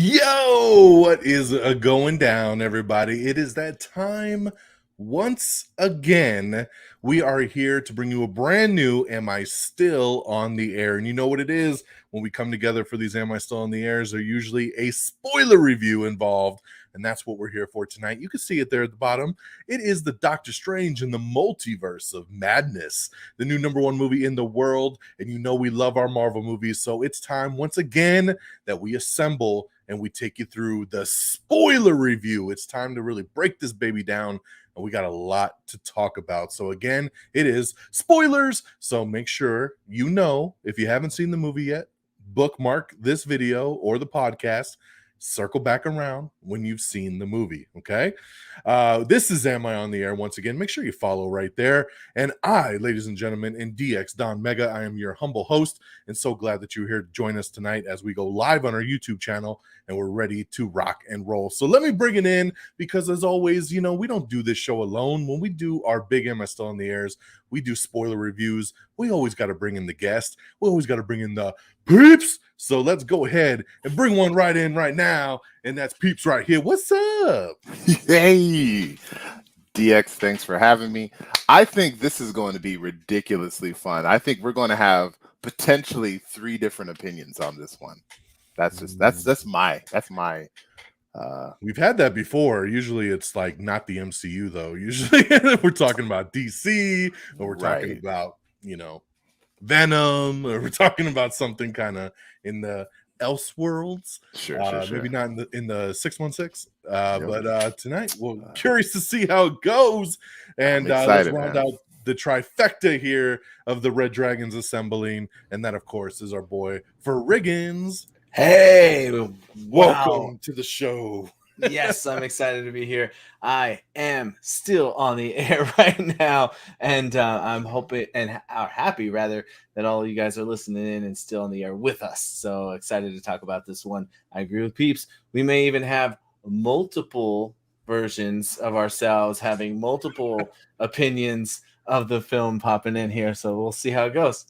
Yo, what is going down, everybody? It is that time once again. We are here to bring you a brand new Am I Still on the Air? And you know what it is when we come together for these Am I Still on the Airs, there's usually a spoiler review involved. And that's what we're here for tonight. You can see it there at the bottom. It is the Doctor Strange in the Multiverse of Madness, the new #1 movie in the world. And you know we love our Marvel movies. So it's time once again that we assemble and we take you through the spoiler review. It's time to really break this baby down, and we got a lot to talk about. So again, it is spoilers. So make sure you know, if you haven't seen the movie yet, bookmark this video or the podcast. Circle back around when you've seen the movie, okay? This is Am I on the Air once again. Make sure you follow right there. And I, ladies and gentlemen, in DX DONMEGA, I am your humble host, and so glad that you're here to join us tonight as we go live on our YouTube channel, and we're ready to rock and roll. So let me bring it in, because as always, you know, we don't do this show alone. When we do our big Am I Still on the Airs, we do spoiler reviews. We always got to bring in the guest. We always got to bring in the peeps. So let's go ahead and bring one right in right now. And that's Peeps right here. What's up? Hey, DX, thanks for having me. I think this is going to be ridiculously fun. I think we're going to have potentially 3 different opinions on this one. That's my We've had that before. Usually it's like not the MCU though. Usually we're talking about DC, or we're talking about, you know, Venom, or we're talking about something kind of in the Elseworlds. Sure. Maybe not in the 616. But tonight we're curious to see how it goes. And let's round out the trifecta here of the Red Dragons assembling. And that, of course, is our boy Frigginz. Hey, welcome to the show. Yes, I'm excited to be here. I am still on the air right now, and I'm hoping and happy rather that all of you guys are listening in and still on the air with us. So excited to talk about this one. I agree with Peeps. We may even have multiple versions of ourselves having multiple opinions of the film popping in here. So we'll see how it goes.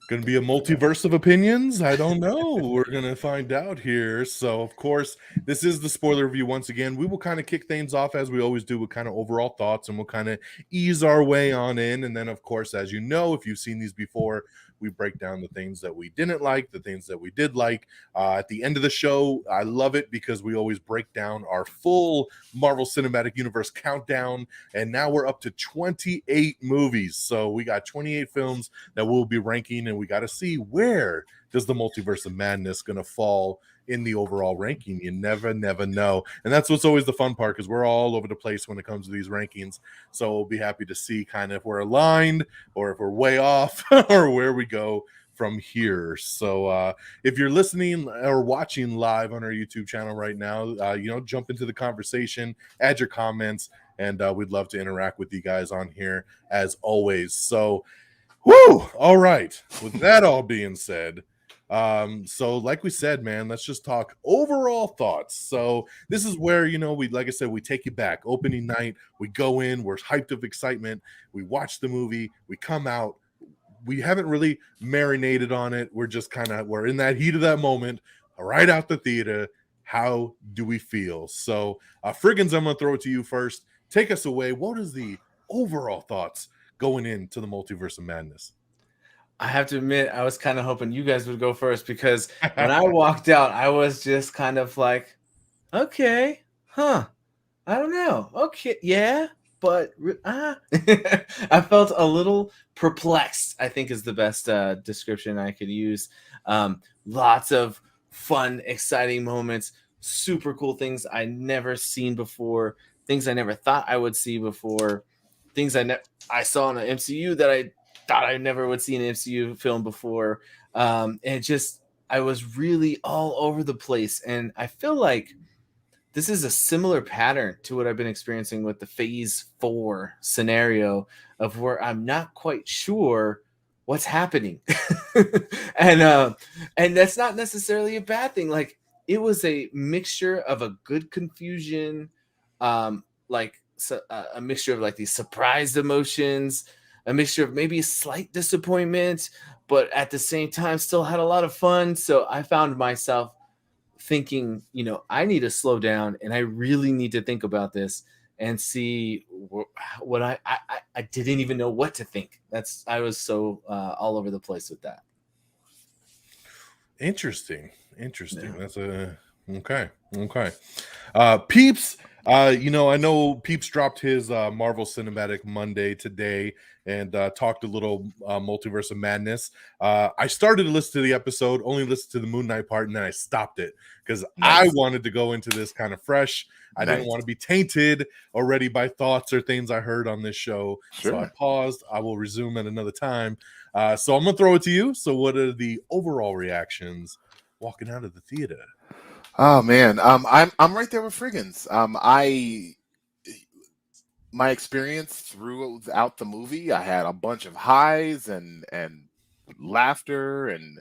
Going to be a multiverse of opinions? I don't know. We're going to find out here. So, of course, this is the spoiler review once again. We will kind of kick things off as we always do with kind of overall thoughts, and we'll kind of ease our way on in. And then, of course, as you know, if you've seen these before, we break down the things that we didn't like, the things that we did like. At the end of the show, I love it because we always break down our full Marvel Cinematic Universe countdown. And now we're up to 28 movies. So we got 28 films that we'll be ranking, and we got to see where does the Multiverse of Madness going to fall in the overall ranking. You never know. And that's what's always the fun part, because we're all over the place when it comes to these rankings. So we'll be happy to see kind of if we're aligned or if we're way off or where we go from here. So if you're listening or watching live on our YouTube channel right now, you know, jump into the conversation, add your comments, and we'd love to interact with you guys on here as always. So all right, with that all being said, so like we said, man, let's just talk overall thoughts. So this is where, you know, like I said, we take you back. Opening night, we go in, we're hyped of excitement, we watch the movie, we come out, we haven't really marinated on it, we're just we're in that heat of that moment, right out the theater. How do we feel? So Frigginz, I'm gonna throw it to you first. Take us away. What is the overall thoughts going into the Multiverse of Madness? I have to admit, I was kind of hoping you guys would go first, because when I walked out, I was just kind of like, okay, I don't know. Okay, yeah, but I felt a little perplexed, I think is the best description I could use. Lots of fun, exciting moments, super cool things I never seen before, things I never thought I would see before, things I saw in the MCU that I thought I never would see in an MCU film before. And just, I was really all over the place. And I feel like this is a similar pattern to what I've been experiencing with the Phase 4 scenario, of where I'm not quite sure what's happening. And that's not necessarily a bad thing. Like, it was a mixture of a good confusion, a mixture of like these surprised emotions, a mixture of maybe a slight disappointment, but at the same time still had a lot of fun. So I found myself thinking, you know, I need to slow down and I really need to think about this and see what I didn't even know what to think. I was so all over the place with that. Interesting. Yeah. That's a okay. Peeps, you know, I know Peeps dropped his Marvel Cinematic Monday today and talked a little Multiverse of Madness. I started to listen to the episode, only listened to the Moon Knight part, and then I stopped it because I wanted to go into this kind of fresh. I didn't want to be tainted already by thoughts or things I heard on this show. Sure. So I paused. I will resume at another time. So I'm gonna throw it to you. So what are the overall reactions walking out of the theater? Oh man, I'm right there with Frigginz. My experience throughout the movie, I had a bunch of highs and laughter and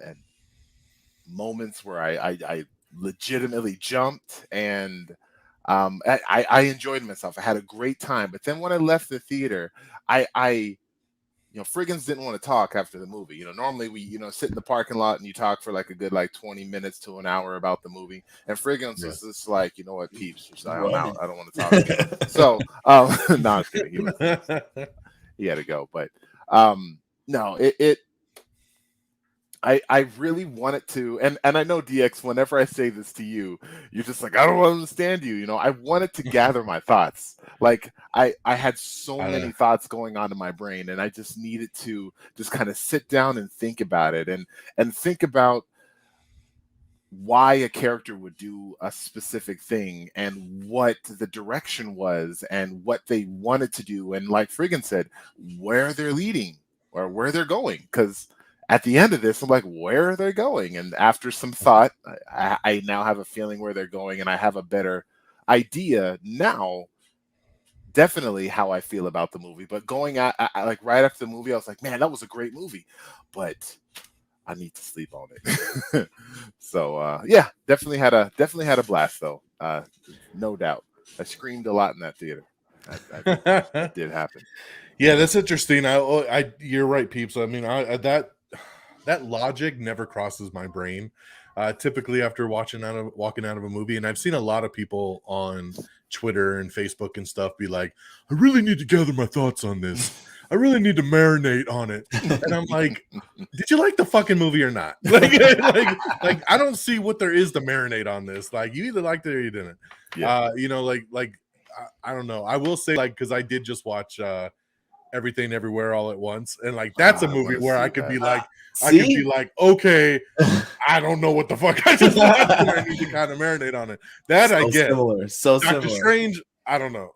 moments where I legitimately jumped, and I enjoyed myself. I had a great time. But then when I left the theater, I you know, Frigginz didn't want to talk after the movie. You know, normally we, you know, sit in the parking lot and you talk for like a good 20 minutes to an hour about the movie. And Frigginz was just like, you know what, Peeps, just like, I'm out. I don't want to talk again. So, no, I was kidding. He had to go. But no, I really wanted to, and I know DX, whenever I say this to you, you're just like, I don't understand you. You know, I wanted to gather my thoughts. Like I had so many thoughts going on in my brain, and I just needed to just kind of sit down and think about it and think about why a character would do a specific thing and what the direction was and what they wanted to do. And like Frigginz said, where they're leading or where they're going. Because at the end of this, I'm like, where are they going? And after some thought, I now have a feeling where they're going, and I have a better idea now, definitely how I feel about the movie. But going at like right after the movie, I was like, man, that was a great movie, but I need to sleep on it. So yeah, definitely had a blast though. No doubt. I screamed a lot in that theater. That did happen. Yeah, that's interesting. You're right, Peeps. I mean, that logic never crosses my brain. Typically, after walking out of a movie, and I've seen a lot of people on Twitter and Facebook and stuff be like, "I really need to gather my thoughts on this. I really need to marinate on it." And I'm like, "Did you like the fucking movie or not? Like, I don't see what there is to marinate on this. Like, you either liked it or you didn't. Yeah. You know, I don't know. I will say, like, because I did just watch Everything Everywhere All at Once, and like that's a movie where I could be like, okay, I don't know what the fuck I just watched, and I need to kind of marinate on it. That I get. So Doctor Strange, I don't know.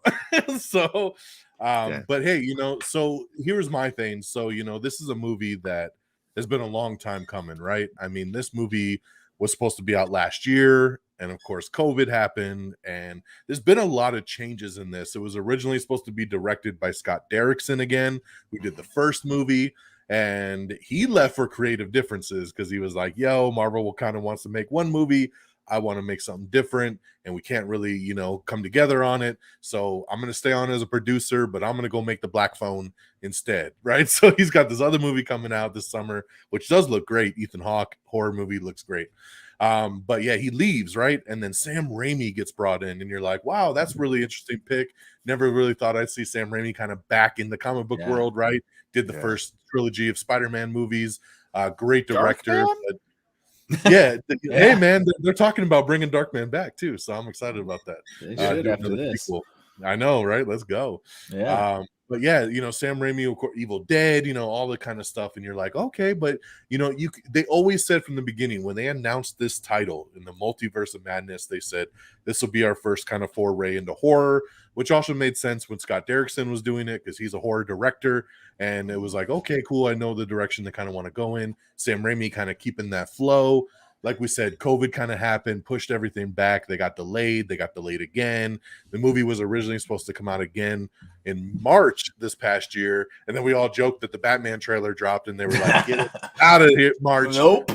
So, but hey, you know, so here's my thing. So, you know, this is a movie that has been a long time coming, right? I mean, this movie was supposed to be out last year, and of course COVID happened, and there's been a lot of changes in this. It was originally supposed to be directed by Scott Derrickson again, who did the first movie, and he left for creative differences because he was like, yo, Marvel kind of wants to make one movie, I want to make something different, and we can't really, you know, come together on it. So I'm going to stay on as a producer, but I'm going to go make the Black Phone instead, right? So he's got this other movie coming out this summer, which does look great. Ethan Hawke horror movie looks great. But yeah, he leaves, right? And then Sam Raimi gets brought in, and you're like, wow, that's really interesting pick. Never really thought I'd see Sam Raimi kind of back in the comic book world, right? Did the first trilogy of Spider-Man movies. Great director. Yeah, hey man, they're talking about bringing Darkman back too, so I'm excited about that. They should after this. Sequel. I know, right? Let's go. Yeah. But yeah, you know, Sam Raimi, of course, Evil Dead, you know, all the kind of stuff, and you're like, okay, but you know, they always said from the beginning when they announced this title in the Multiverse of Madness, they said this will be our first kind of foray into horror, which also made sense when Scott Derrickson was doing it because he's a horror director, and it was like, okay, cool, I know the direction they kind of want to go in. Sam Raimi kind of keeping that flow. Like we said, COVID kind of happened, pushed everything back. They got delayed again. The movie was originally supposed to come out again in March this past year. And then we all joked that the Batman trailer dropped and they were like, get it out of here, March. Nope.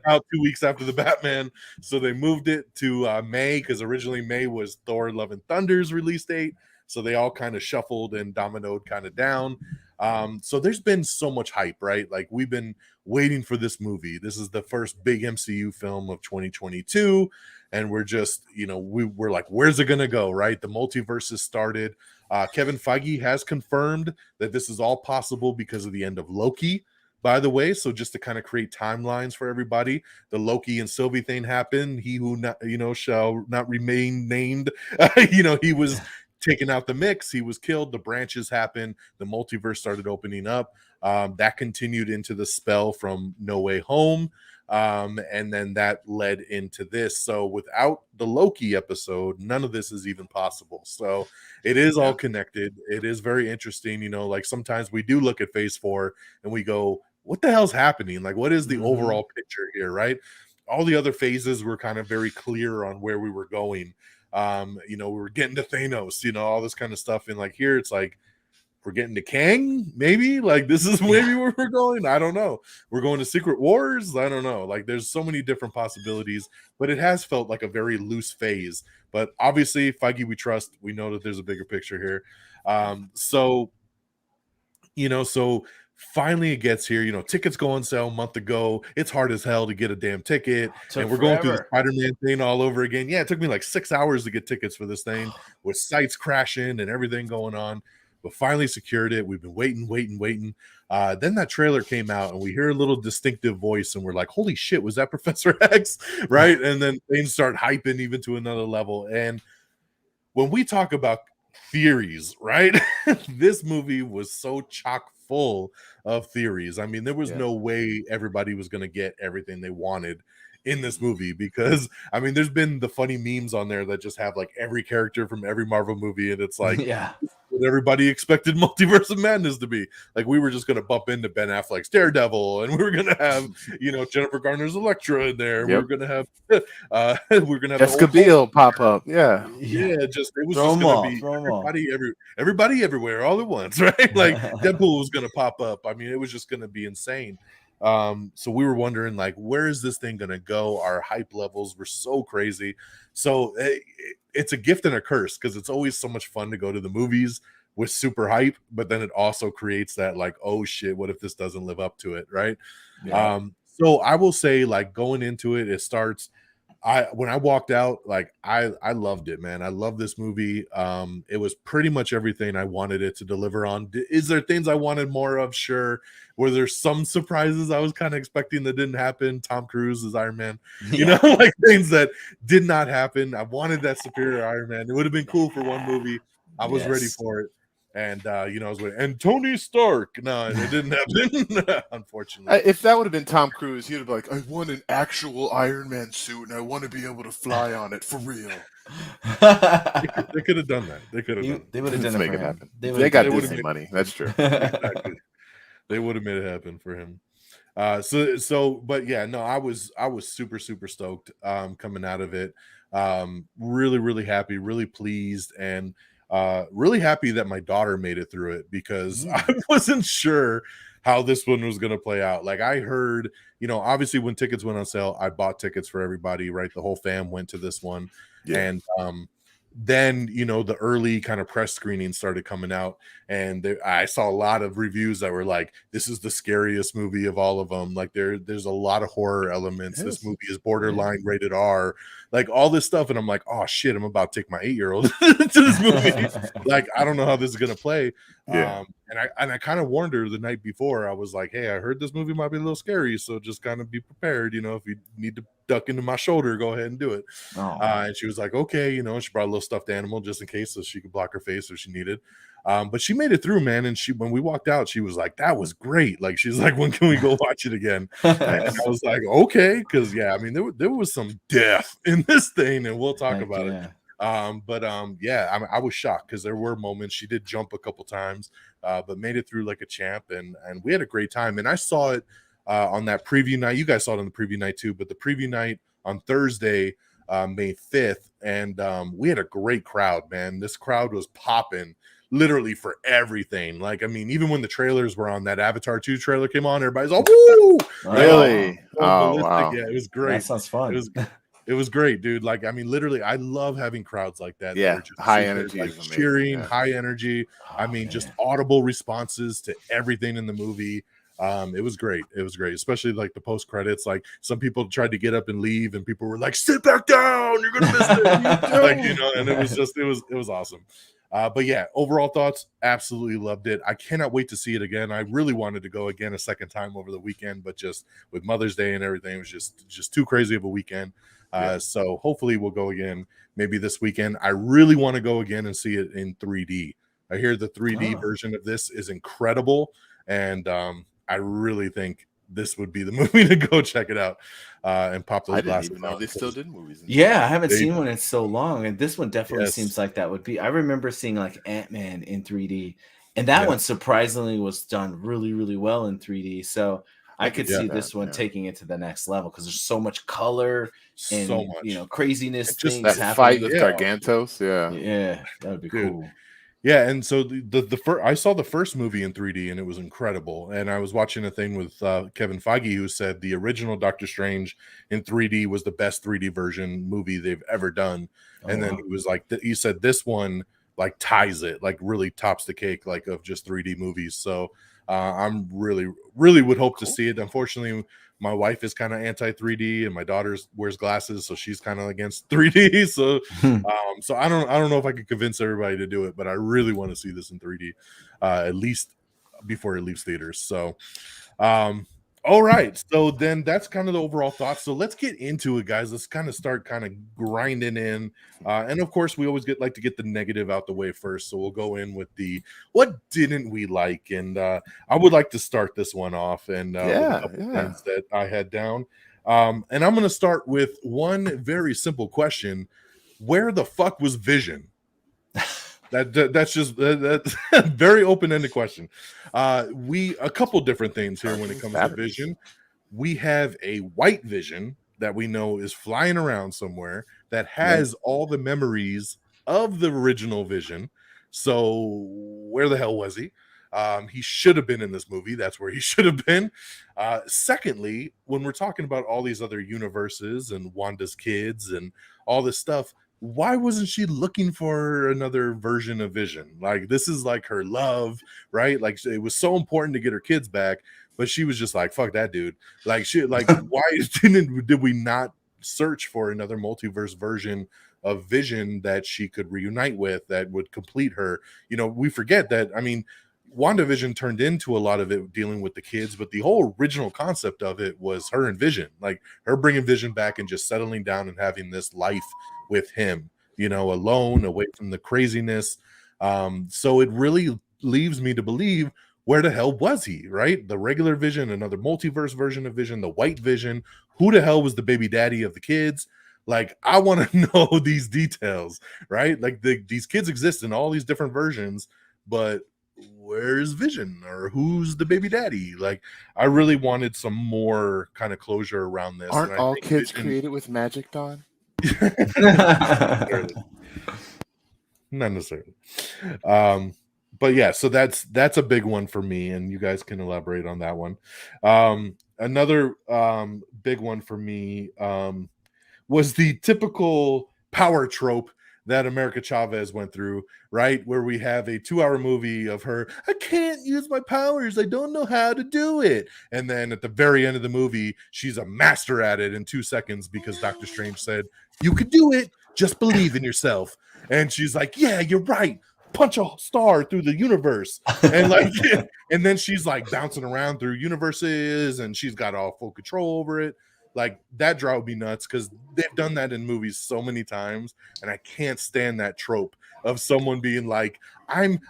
Out 2 weeks after the Batman. So they moved it to May, because originally May was Thor Love and Thunder's release date. So they all kind of shuffled and dominoed kind of down. So there's been so much hype, right? Like we've been waiting for this movie. This is the first big MCU film of 2022, and we're just, we're like, where's it gonna go, right? The multiverse has started. Kevin Feige has confirmed that this is all possible because of the end of Loki, by the way. So just to kind of create timelines for everybody, the Loki and Sylvie thing happened. He who not, shall not remain named. He was taken out the mix. He was killed. The branches happened. The multiverse started opening up. That continued into the spell from No Way Home. And then that led into this. So without the Loki episode, none of this is even possible. So it is all connected. It is very interesting. Like sometimes we do look at Phase 4 and we go, what the hell's happening? Like, what is the overall picture here, right? All the other phases were kind of very clear on where we were going. We were getting to Thanos, all this kind of stuff. And like here, it's like, we're getting to Kang, maybe like this is maybe where we're going. I don't know. We're going to Secret Wars. I don't know. Like there's so many different possibilities, but it has felt like a very loose phase. But obviously, Feige, we trust. We know that there's a bigger picture here. So finally it gets here. Tickets go on sale a month ago. It's hard as hell to get a damn ticket, and we're going through the Spider-Man thing all over again. Yeah, it took me like 6 hours to get tickets for this thing with sites crashing and everything going on. But finally secured it. We've been waiting. Then that trailer came out and we hear a little distinctive voice and we're like, holy shit, was that Professor X? Right? And then things start hyping even to another level. And when we talk about theories, right? This movie was so chock full of theories. I mean, there was no way everybody was going to get everything they wanted in this movie, because I mean, there's been the funny memes on there that just have like every character from every Marvel movie, and it's like what everybody expected Multiverse of Madness to be. Like we were just going to bump into Ben Affleck's Daredevil, and we were going to have Jennifer Garner's Elektra in there. We were going to have Jessica Biel pop up. Just it was just going to be everybody everywhere all at once, right? Like Deadpool was going to pop up. I mean, it was just going to be insane. So we were wondering, like, where is this thing gonna go? Our hype levels were so crazy. So it's a gift and a curse, because it's always so much fun to go to the movies with super hype, but then it also creates that like, oh shit, what if this doesn't live up to it, right? So I will say, like, going into it, it starts. When I walked out, like I loved it, man. I love this movie. It was pretty much everything I wanted it to deliver on. Is there things I wanted more of? Sure. Were there some surprises I was kind of expecting that didn't happen? Tom Cruise as Iron Man, like things that did not happen. I wanted that superior Iron Man. It would have been cool for one movie. I was ready for it. And I was waiting. And Tony Stark. No, it didn't happen, unfortunately. If that would have been Tom Cruise, he'd have been like, I want an actual Iron Man suit, and I want to be able to fly on it for real. They could have done that. They could have. They would have done it. Make it happen. They got Disney money. That's true. Exactly. They would have made it happen for him. But yeah, no, I was super stoked coming out of it. Really happy, really pleased, and really happy that my daughter made it through it, because I wasn't sure how this one was going to play out. Like I heard, obviously when tickets went on sale, I bought tickets for everybody, right? The whole fam went to this one. And then the early kind of press screenings started coming out, and I saw a lot of reviews that were like, this is the scariest movie of all of them. Like there's a lot of horror elements. This movie is borderline rated R, like all this stuff. And I'm like, oh shit, I'm about to take my 8-year-old to this movie. Like I don't know how this is gonna play. And I kind of warned her the night before. I was like, hey, I heard this movie might be a little scary, so just kind of be prepared. If you need to duck into my shoulder, go ahead and do it. And she was like, okay, she brought a little stuffed animal just in case, so she could block her face if she needed. But she made it through, man. And when we walked out, she was like, that was great. Like she's like, when can we go watch it again? And I was like, okay, because I mean, there was some death in this thing, and we'll talk about it. I was shocked, because there were moments she did jump a couple times, but made it through like a champ, and we had a great time. And I saw it on that preview night. You guys saw it on the preview night too, but the preview night on Thursday, May 5th, and we had a great crowd, man. This crowd was popping literally for everything. Like, I mean, even when the trailers were on, that Avatar 2 trailer came on, everybody's all, woo! Really? Oh, wow. Yeah, it was great. That sounds fun. It was great, dude. Like, I mean, literally, I love having crowds like that. Yeah, That are just high super, energy like is amazing. cheering, Yeah. high energy. I Oh, mean, man. just audible responses to everything in the movie. It was great. It was great, especially like the post credits. Like some people tried to get up and leave, and people were like, "Sit back down, you're gonna miss it." Like, you know, and it was awesome. But yeah, overall thoughts, absolutely loved it. I cannot wait to see it again. I really wanted to go again a second time over the weekend, but just with Mother's Day and everything, it was just too crazy of a weekend. So hopefully we'll go again maybe this weekend. I really want to go again and see it in 3D. I hear the 3D version of this is incredible, and I really think this would be the movie to go check it out and pop those I didn't glasses even know on, they still 'cause- did movies. Yeah, I haven't They- seen one in so long, and this one definitely Yes. seems like that would be. I remember seeing like Ant-Man in 3D, and that Yeah. one surprisingly was done really, really well in 3D. So I could see that, this one yeah. taking it to the next level because there's so much color and so much. you know craziness And just things That happening. fight with Yeah. Gargantos, yeah. Yeah, that would be Dude. cool. Yeah, and so the first, I saw the first movie in 3D and it was incredible. And I was watching a thing with Kevin Feige, who said the original Doctor Strange in 3D was the best 3D version movie they've ever done. And then wow. he was like, he said this one like ties it, like really tops the cake, like of just 3D movies. So I'm really would hope to Cool. see it. Unfortunately, my wife is kind of anti 3D, and my daughter wears glasses, so she's kind of against 3D. So, so I don't know if I could convince everybody to do it, but I really want to see this in 3D, at least before it leaves theaters. So, all right. So then that's kind of the overall thoughts. So let's get into it, guys. Let's kind of start kind of grinding in. And of course, we always like to get the negative out the way first. So we'll go in with the what didn't we like? And I would like to start this one off and with a couple things that I had down. And I'm going to start with one very simple question. Where the fuck was Vision? That's just that's a very open-ended question. A couple different things here when it comes to Vision. We have a white Vision that we know is flying around somewhere that has all the memories of the original Vision. So where the hell was he? He should have been in this movie. That's where he should have been. Secondly, when we're talking about all these other universes and Wanda's kids and all this stuff, why wasn't she looking for another version of Vision? Like, this is like her love, right? Like, it was so important to get her kids back, but she was just like, fuck that dude. Like, why did we not search for another multiverse version of Vision that she could reunite with that would complete her? You know, we forget that, I mean, WandaVision turned into a lot of it dealing with the kids, but the whole original concept of it was her and Vision, like her bringing Vision back and just settling down and having this life with him, you know, alone, away from the craziness. So it really leaves me to believe, where the hell was he, right? The regular Vision, another multiverse version of Vision, the white Vision. Who the hell was the baby daddy of the kids? Like, I want to know these details, right? Like, these kids exist in all these different versions, but where's Vision, or who's the baby daddy? Like, I really wanted some more kind of closure around this. Aren't and I all think kids Vision, created with magic, Don? not necessarily. But yeah, so that's a big one for me, and you guys can elaborate on that one. Another big one for me was the typical power trope that America Chavez went through, right? Where we have a 2-hour movie of her, I can't use my powers, I don't know how to do it. And then at the very end of the movie, she's a master at it in 2 seconds because Doctor Strange said, you could do it, just believe in yourself. And she's like, yeah, you're right. Punch a star through the universe. And like, and then she's like bouncing around through universes and she's got all full control over it. Like, that drove me nuts because they've done that in movies so many times, and I can't stand that trope of someone being like, I'm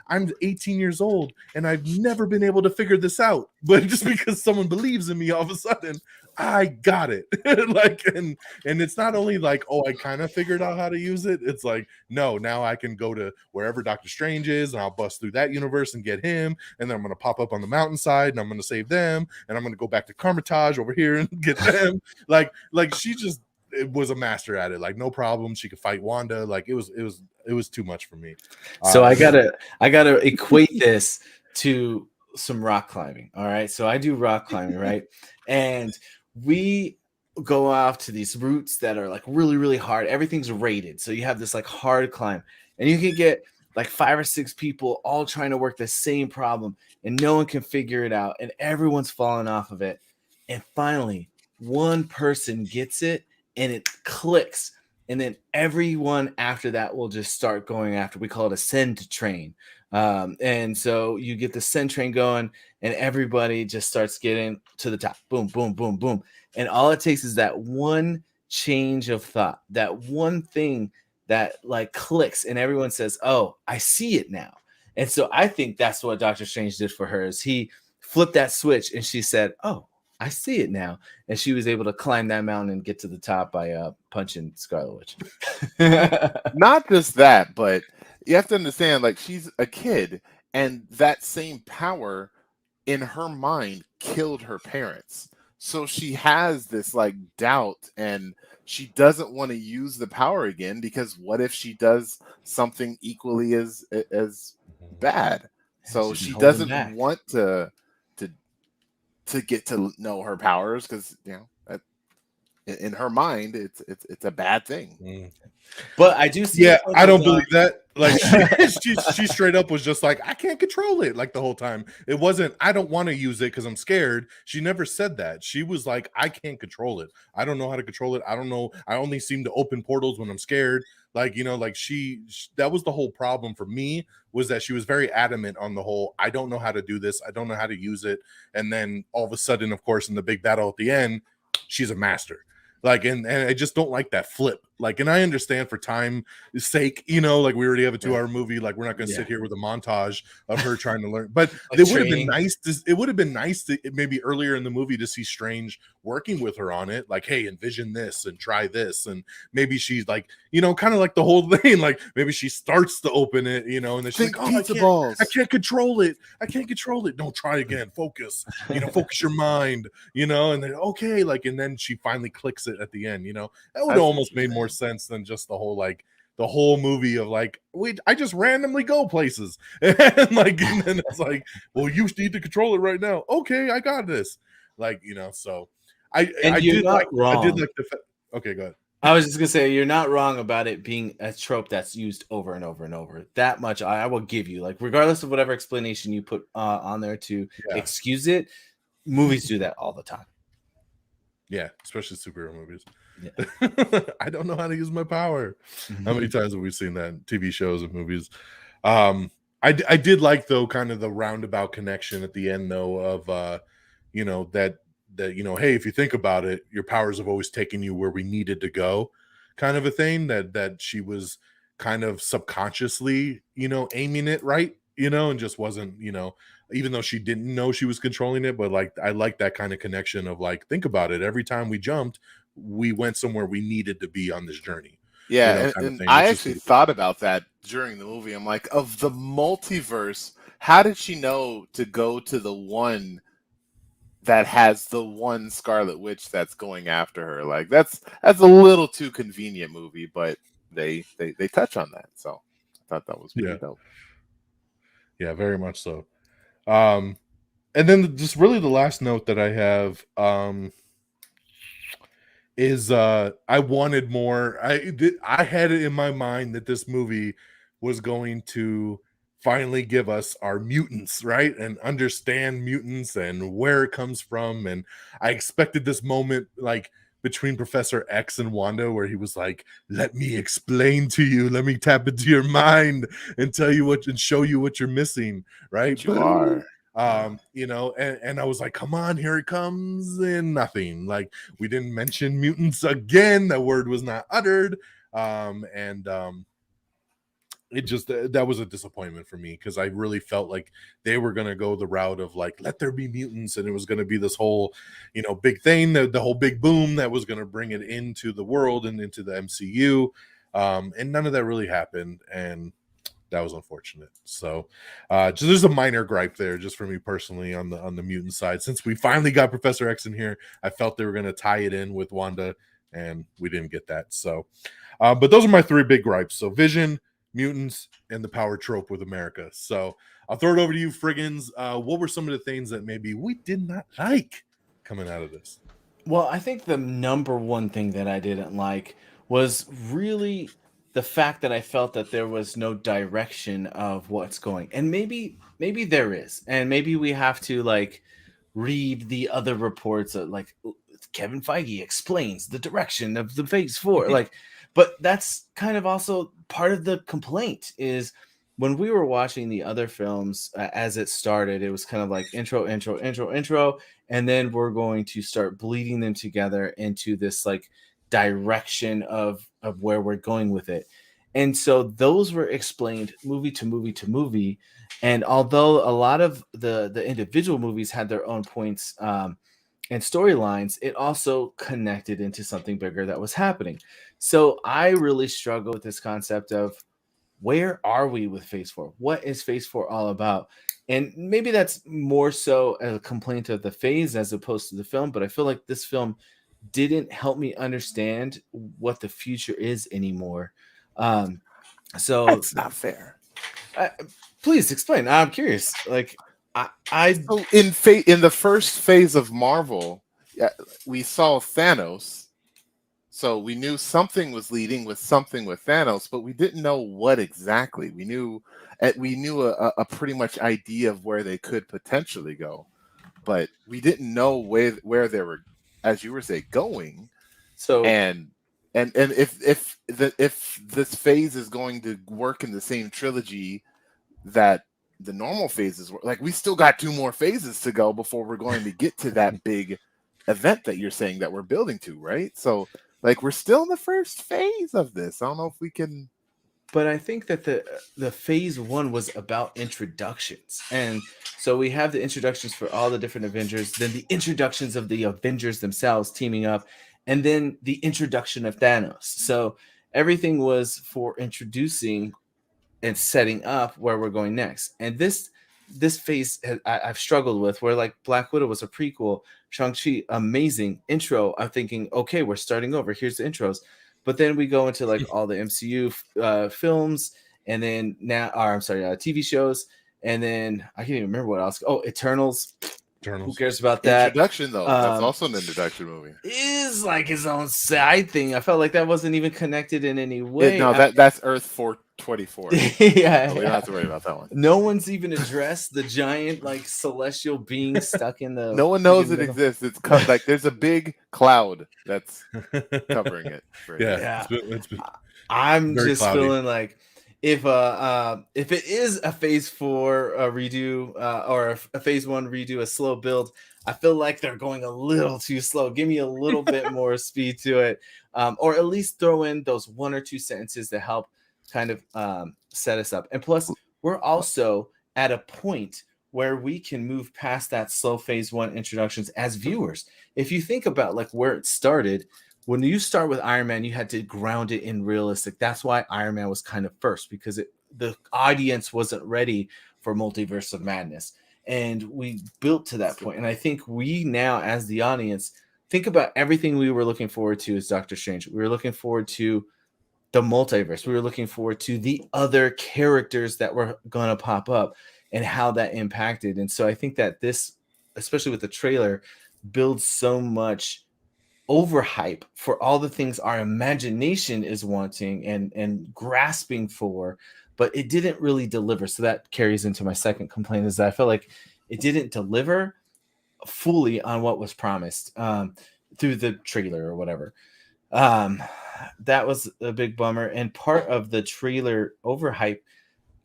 18 years old and I've never been able to figure this out, but just because someone believes in me, all of a sudden I got it. Like, and it's not only like, oh, I kind of figured out how to use it. It's like, no, now I can go to wherever Doctor Strange is and I'll bust through that universe and get him, and then I'm going to pop up on the mountainside and I'm going to save them, and I'm going to go back to Carmitage over here and get them. Like she just, it was a master at it. Like, no problem. She could fight Wanda. Like, it was too much for me. So I gotta equate this to some rock climbing. All right. So I do rock climbing, right? And we go off to these routes that are like really, really hard. Everything's rated. So you have this like hard climb, and you can get like 5 or 6 people all trying to work the same problem, and no one can figure it out, and everyone's falling off of it. And finally, one person gets it and it clicks. And then everyone after that will just start going after. We call it a send train. And so you get the send train going, and everybody just starts getting to the top. Boom, boom, boom, boom. And all it takes is that one change of thought, that one thing that like clicks, and everyone says, "Oh, I see it now." And so I think that's what Doctor Strange did for her. Is he flipped that switch, and she said, "Oh, I see it now," and she was able to climb that mountain and get to the top by punching Scarlet Witch. Not just that, but you have to understand, like, she's a kid, and that same power in her mind killed her parents. So she has this like doubt, and she doesn't want to use the power again, because what if she does something equally as bad? So She's she holding doesn't back. want to get to know her powers, because in her mind it's a bad thing. But I do see. Yeah, I don't believe that. Like she straight up was just like, I can't control it, like the whole time. It wasn't, I don't want to use it because I'm scared. She never said that. She was like, I can't control it. I don't know how to control it. I don't know. I only seem to open portals when I'm scared. Like, you know, like she that was the whole problem for me, was that she was very adamant on the whole, I don't know how to do this. I don't know how to use it. And then all of a sudden, of course, in the big battle at the end, she's a master. Like, and I just don't like that flip. Like, and I understand for time's sake, you know, like we already have a 2-hour movie. Like, we're not going to sit here with a montage of her trying to learn. But Like it would have been training. nice. It would have been nice to maybe earlier in the movie to see Strange working with her on it. Like, hey, envision this and try this. And maybe she's like, you know, kind of like the whole thing. Like, maybe she starts to open it, you know, and then she's Think like, oh, pizza balls. I can't control it. I can't control it. Don't try again. Focus, you know, focus your mind, you know, and then, okay. Like, and then she finally clicks it at the end, you know. That would have almost made more sense than just the whole like the whole movie of like, wait, I just randomly go places, and like, and then it's like, well, you need to control it right now. Okay, I got this. Like, you know, so I did like the okay, go ahead. I was just gonna say, you're not wrong about it being a trope that's used over and over and over. That much I will give you. Like, regardless of whatever explanation you put on there to excuse it, movies do that all the time. Yeah, especially superhero movies. Yeah. I don't know how to use my power. How many times have we seen that in TV shows and movies? I did like, though, kind of the roundabout connection at the end, though, of you know, that you know, hey, if you think about it, your powers have always taken you where we needed to go, kind of a thing. That she was kind of subconsciously, you know, aiming it right, you know, and just wasn't, you know, even though she didn't know she was controlling it. But like, I like that kind of connection of like, think about it, every time we jumped, we went somewhere we needed to be on this journey. Yeah, you know, and I actually thought about that during the movie. I'm like, of the multiverse, how did she know to go to the one that has the one Scarlet Witch that's going after her? Like, that's a little too convenient, movie, but they touch on that, so I thought that was pretty dope. Yeah, very much so. And then just really the last note that I have is I wanted more. I had it in my mind that this movie was going to finally give us our mutants, right? And understand mutants and where it comes from. And I expected this moment like between Professor X and Wanda, where he was like, let me explain to you, let me tap into your mind and tell you what and show you what you're missing, right? You are. You know, and I was like, come on, here it comes, and nothing. Like, we didn't mention mutants again. That word was not uttered. It just, that was a disappointment for me, because I really felt like they were going to go the route of like, let there be mutants, and it was going to be this whole, you know, big thing, the whole big boom that was going to bring it into the world and into the MCU. And none of that really happened, and that was unfortunate. So just there's a minor gripe there just for me personally on the mutant side. Since we finally got Professor X in here, I felt they were going to tie it in with Wanda, and we didn't get that. So but those are my 3 big gripes. So Vision, mutants, and the power trope with America. So I'll throw it over to you, Frigginz. What were some of the things that maybe we did not like coming out of this? Well, I think the number one thing that I didn't like was really the fact that I felt that there was no direction of what's going. And maybe there is. And maybe we have to like read the other reports of like Kevin Feige explains the direction of the phase 4. Like, but that's kind of also part of the complaint is when we were watching the other films as it started, it was kind of like intro, and then we're going to start bleeding them together into this like direction of where we're going with it. And so those were explained movie to movie to movie. And although a lot of the individual movies had their own points and storylines, it also connected into something bigger that was happening. So I really struggle with this concept of where are we with phase 4? What is phase 4 all about? And maybe that's more so a complaint of the phase as opposed to the film, but I feel like this film didn't help me understand what the future is anymore. So That's not fair. Please explain. I'm curious. Like I So in the first phase of Marvel, we saw Thanos. So we knew something was leading with something with Thanos, but we didn't know what exactly. We knew a pretty much idea of where they could potentially go, but we didn't know where they were, as you were saying, going. so And if this phase is going to work in the same trilogy that the normal phases were, like we still got 2 more phases to go before we're going to get to that big event that you're saying that we're building to, right? So like we're still in the first phase of this. I don't know if we can. but I think that the phase 1 was about introductions. And so we have the introductions for all the different Avengers, then the introductions of the Avengers themselves teaming up, and then the introduction of Thanos. So everything was for introducing and setting up where we're going next. And this phase I've struggled with, where like Black Widow was a prequel, Shang-Chi, amazing intro. I'm thinking, okay, we're starting over. Here's the intros. But then we go into like all the MCU films, and then now, or I'm sorry, TV shows, and then I can't even remember what else. Oh, Eternals. Who cares about that? Introduction though. That's also an introduction movie. Is like his own side thing. I felt like that wasn't even connected in any way. No, that's Earth 424. Yeah, So we don't have to worry about that one. No one's even addressed the giant like celestial being stuck in the. No one knows it middle. exists. It's like there's a big cloud that's covering it. Right? Yeah. It's I'm very just cloudy. feeling like if it is a phase 4 redo or a phase 1 redo, a slow build, I feel like they're going a little too slow. Give me a little bit more speed to it, or at least throw in those 1 or 2 sentences to help kind of set us up. And plus, we're also at a point where we can move past that slow phase 1 introductions as viewers. If you think about like where it started, when you start with Iron Man, you had to ground it in realistic. That's why Iron Man was kind of first, because the audience wasn't ready for Multiverse of Madness. And we built to that point. And I think we now, as the audience, think about everything we were looking forward to as Doctor Strange. We were looking forward to the multiverse. We were looking forward to the other characters that were going to pop up and how that impacted. And so I think that this, especially with the trailer, builds so much overhype for all the things our imagination is wanting and grasping for, but it didn't really deliver. So that carries into my second complaint, is that I feel like it didn't deliver fully on what was promised through the trailer or whatever. That was a big bummer. And part of the trailer overhype,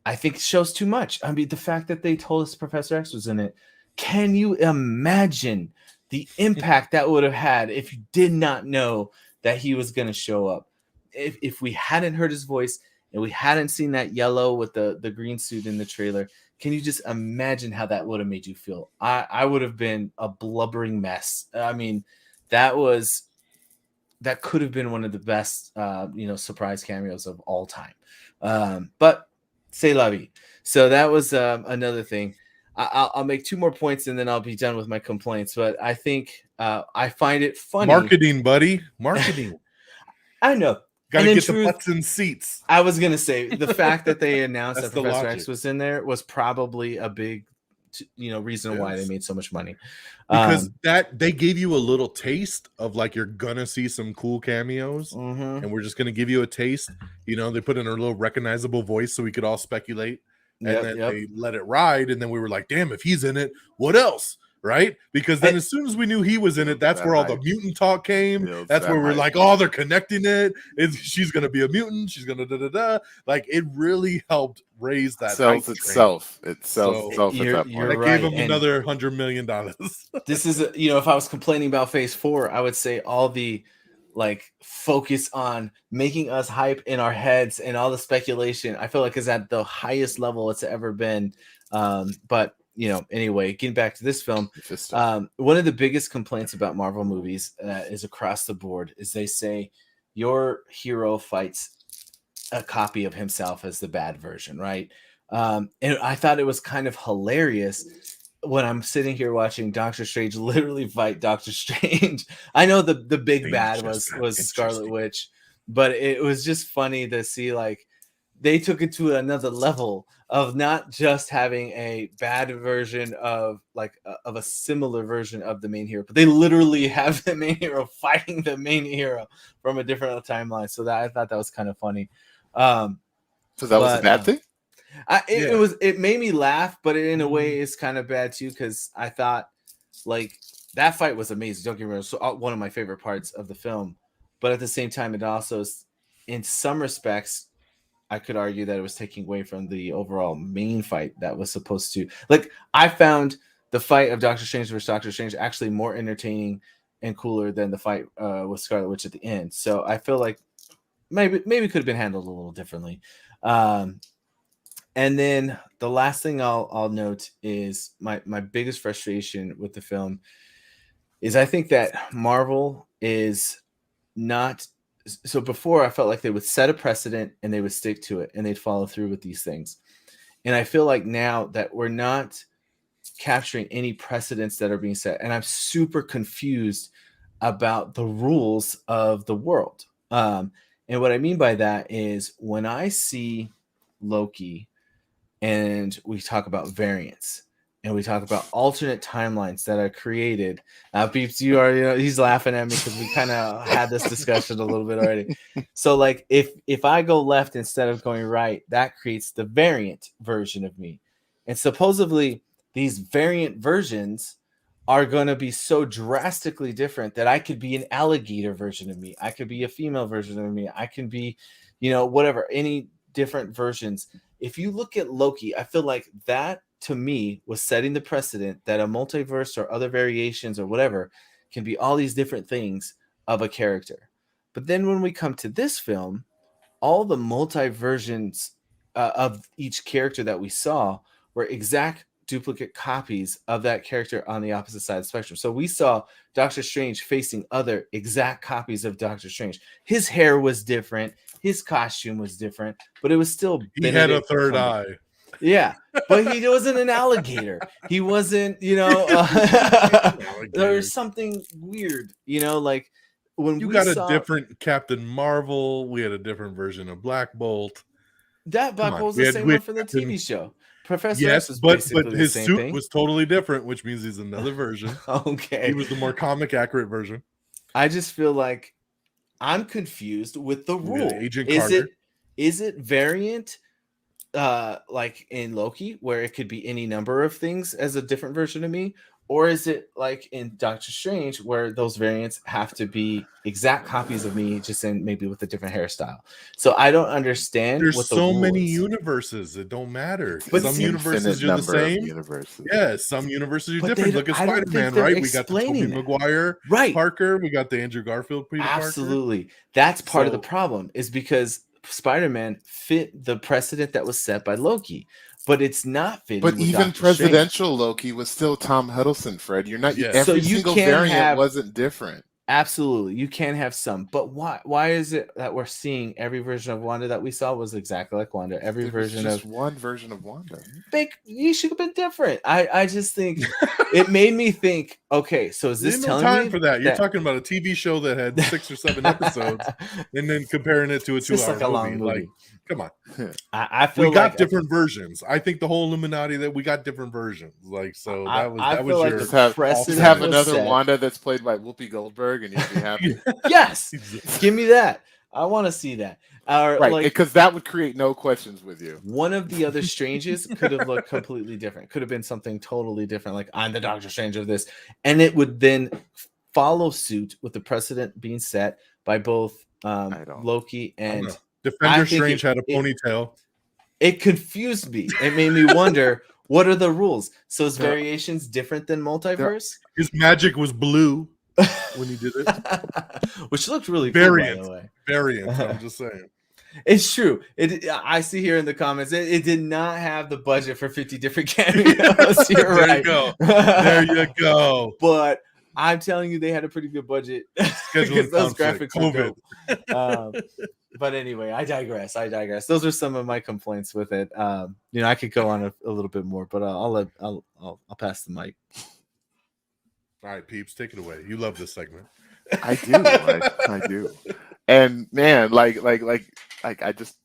I think, shows too much. I mean, the fact that they told us Professor X was in it. Can you imagine the impact that would have had if you did not know that he was going to show up? If we hadn't heard his voice and we hadn't seen that yellow with the green suit in the trailer, can you just imagine how that would have made you feel? I would have been a blubbering mess. I mean, that could have been one of the best, surprise cameos of all time. But c'est la vie. So that was another thing. I'll make 2 more points and then I'll be done with my complaints. But I think I find it funny. Marketing, buddy. Marketing. I know. Got to get the butts in seats. I was going to say the fact that they announced that the Professor logic. X was in there was probably a big reason why they made so much money. Because that they gave you a little taste of like you're gonna see some cool cameos, and we're just gonna give you a taste. They put in a little recognizable voice so we could all speculate, and then they let it ride, and then we were like, "Damn, if he's in it, what else?" Right? Because then as soon as we knew he was in it, that's where all the mutant talk came. That's where we're like, "Oh, they're connecting it. She's gonna be a mutant. She's gonna da da da." Like it really helped raise that. Sells itself. It sells itself at that point. You're That gave him another $100 million. This is, if I was complaining about Phase 4, I would say all the focus on making us hype in our heads and all the speculation, I feel like is at the highest level it's ever been. But anyway, getting back to this film, one of the biggest complaints about Marvel movies is across the board is they say your hero fights a copy of himself as the bad version, right? And I thought it was kind of hilarious when I'm sitting here watching Doctor Strange literally fight Doctor Strange. I know the big bad was Scarlet Witch, but it was just funny to see they took it to another level of not just having a bad version of of a similar version of the main hero, but they literally have the main hero fighting the main hero from a different timeline. So I thought that was kind of funny. So that was a bad thing? It made me laugh, but in a way it's kind of bad too, because I thought that fight was amazing. Don't get me wrong, so one of my favorite parts of the film, but at the same time, it also is, in some respects, I could argue that it was taking away from the overall main fight that was supposed to. I found the fight of Doctor Strange versus Doctor Strange actually more entertaining and cooler than the fight with Scarlet Witch at the end. So I feel like maybe could have been handled a little differently. And then the last thing I'll note is my biggest frustration with the film is I think that Marvel is not. So before I felt like they would set a precedent and they would stick to it and they'd follow through with these things. And I feel like now that we're not capturing any precedents that are being set, and I'm super confused about the rules of the world. And what I mean by that is when I see Loki and we talk about variants and we talk about alternate timelines that are created. Peeps, you already he's laughing at me because we kind of had this discussion a little bit already. So if I go left instead of going right, that creates the variant version of me. And supposedly these variant versions are going to be so drastically different that I could be an alligator version of me. I could be a female version of me. I can be, whatever, any different versions. If you look at Loki, I feel like that to me was setting the precedent that a multiverse or other variations or whatever can be all these different things of a character. But then when we come to this film, all the multi-versions of each character that we saw were exact duplicate copies of that character on the opposite side of the spectrum. So we saw Doctor Strange facing other exact copies of Doctor Strange. His hair was different. His costume was different, but it was still he had a third eye. Yeah, but he wasn't an alligator. He wasn't, there was something weird, when you got a different Captain Marvel. We had a different version of Black Bolt. That Black Bolt was the same one for the TV show. Professor X was but basically his the same suit thing. was totally different, which means he's another version. Okay, he was the more comic accurate version. I just feel like I'm confused with the rule. Agent Carter. Is it variant? Like in Loki, where it could be any number of things as a different version of me, or is it like in Doctor Strange, where those variants have to be exact copies of me, just in maybe with a different hairstyle? So I don't understand. There's so many universes; it don't matter. But some universes are the same. Yeah, some universes are different. Look at Spider-Man, right? We got the Tobey Maguire, Parker. We got the Andrew Garfield, Peter Absolutely, Parker. That's part of the problem, is because Spider-Man fit the precedent that was set by Loki, but it's not fitting. But even Dr. presidential Strange. Loki was still Tom Hiddleston, Fred. You're not every single variant wasn't different. Absolutely, you can have some, but why is it that we're seeing every version of Wanda that we saw was exactly like Wanda? Every version of one version of Wanda. You should have been different. I just think it made me think, Okay, so is this There's no telling time me for that. You're talking about a TV show that had 6 or 7 episodes, and then comparing it to a It's just 2-hour like a long movie. Like, movie. come on. I We feel got like different versions. I think the whole Illuminati that we got different versions. Like, so I that feel was like your the just precedent have was another set. Wanda that's played by Whoopi Goldberg, and you'll be happy. Yes, give me that. I want to see that. Or Right, like because that would create no questions with you. one of the other Stranges could have looked completely different. Could have been something totally different. Like I'm the Doctor Strange of this, and it would then follow suit with the precedent being set by both Loki and Defender Strange had a ponytail. It confused me. It made me wonder what are the rules. So is variations different than multiverse? His magic was blue when he did it, which looked really variant, cool, by the way. Variant. I'm just saying. It's true. I see here in the comments, it did not have the budget for 50 different cameos. You're There right. you go. There you go. But I'm telling you, they had a pretty good budget because those graphics are dope. But anyway, I digress. Those are some of my complaints with it. I could go on a little bit more, but I'll pass the mic. All right, Peeps, take it away. You love this segment. I do. I do. And man, like I just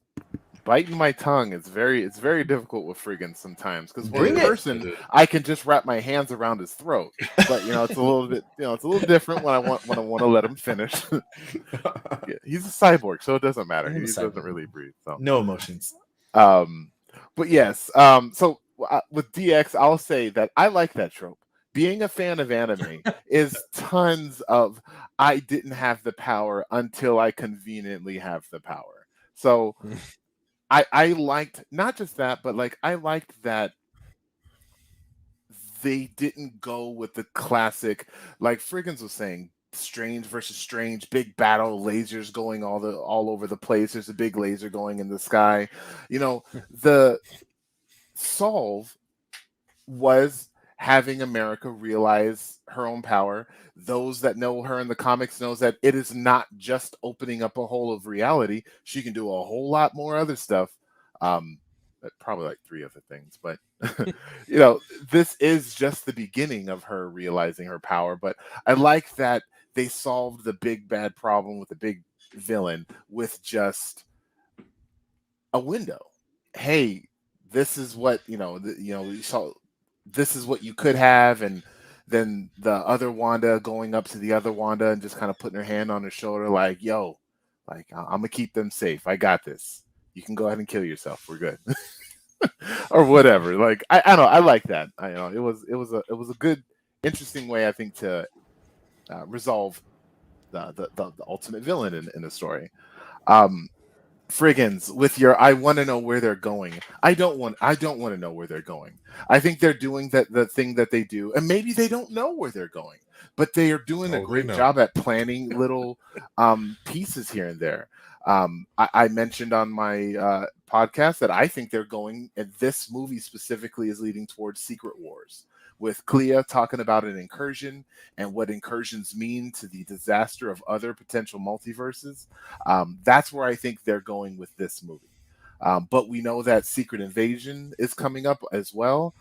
biting my tongue. It's very difficult with Frigginz sometimes because one person I can just wrap my hands around his throat, but it's a little bit it's a little different when I want to let him finish. Yeah, he's a cyborg, so it doesn't matter. He doesn't really breathe. So no emotions. But yes. So with DX, I'll say that I like that trope. Being a fan of anime is tons of I didn't have the power until I conveniently have the power. So I liked not just that, but like I liked that they didn't go with the classic, like Frigginz was saying, strange versus strange, big battle, lasers going all over the place. There's a big laser going in the sky. The solve was having America realize her own power. Those that know her in the comics knows that it is not just opening up a hole of reality. She can do a whole lot more other stuff. Probably like 3 other things, but this is just the beginning of her realizing her power. But I like that they solved the big bad problem with the big villain with just a window. Hey, this is what we saw. This is what you could have, and then the other Wanda going up to the other Wanda and just kind of putting her hand on her shoulder, like, "Yo, like I'm gonna keep them safe. I got this. You can go ahead and kill yourself. We're good," or whatever. Like I don't know. I like that. It was a good, interesting way I think to resolve the ultimate villain in the story. Frigginz, with your I want to know where they're going. I don't want to know where they're going. I think they're doing the thing that they do, and maybe they don't know where they're going, but they are doing a great job at planning little pieces here and there. I mentioned on my podcast that I think they're going, and this movie specifically is leading towards Secret Wars, with Clea talking about an incursion and what incursions mean to the disaster of other potential multiverses. That's where I think they're going with this movie. But we know that Secret Invasion is coming up as well.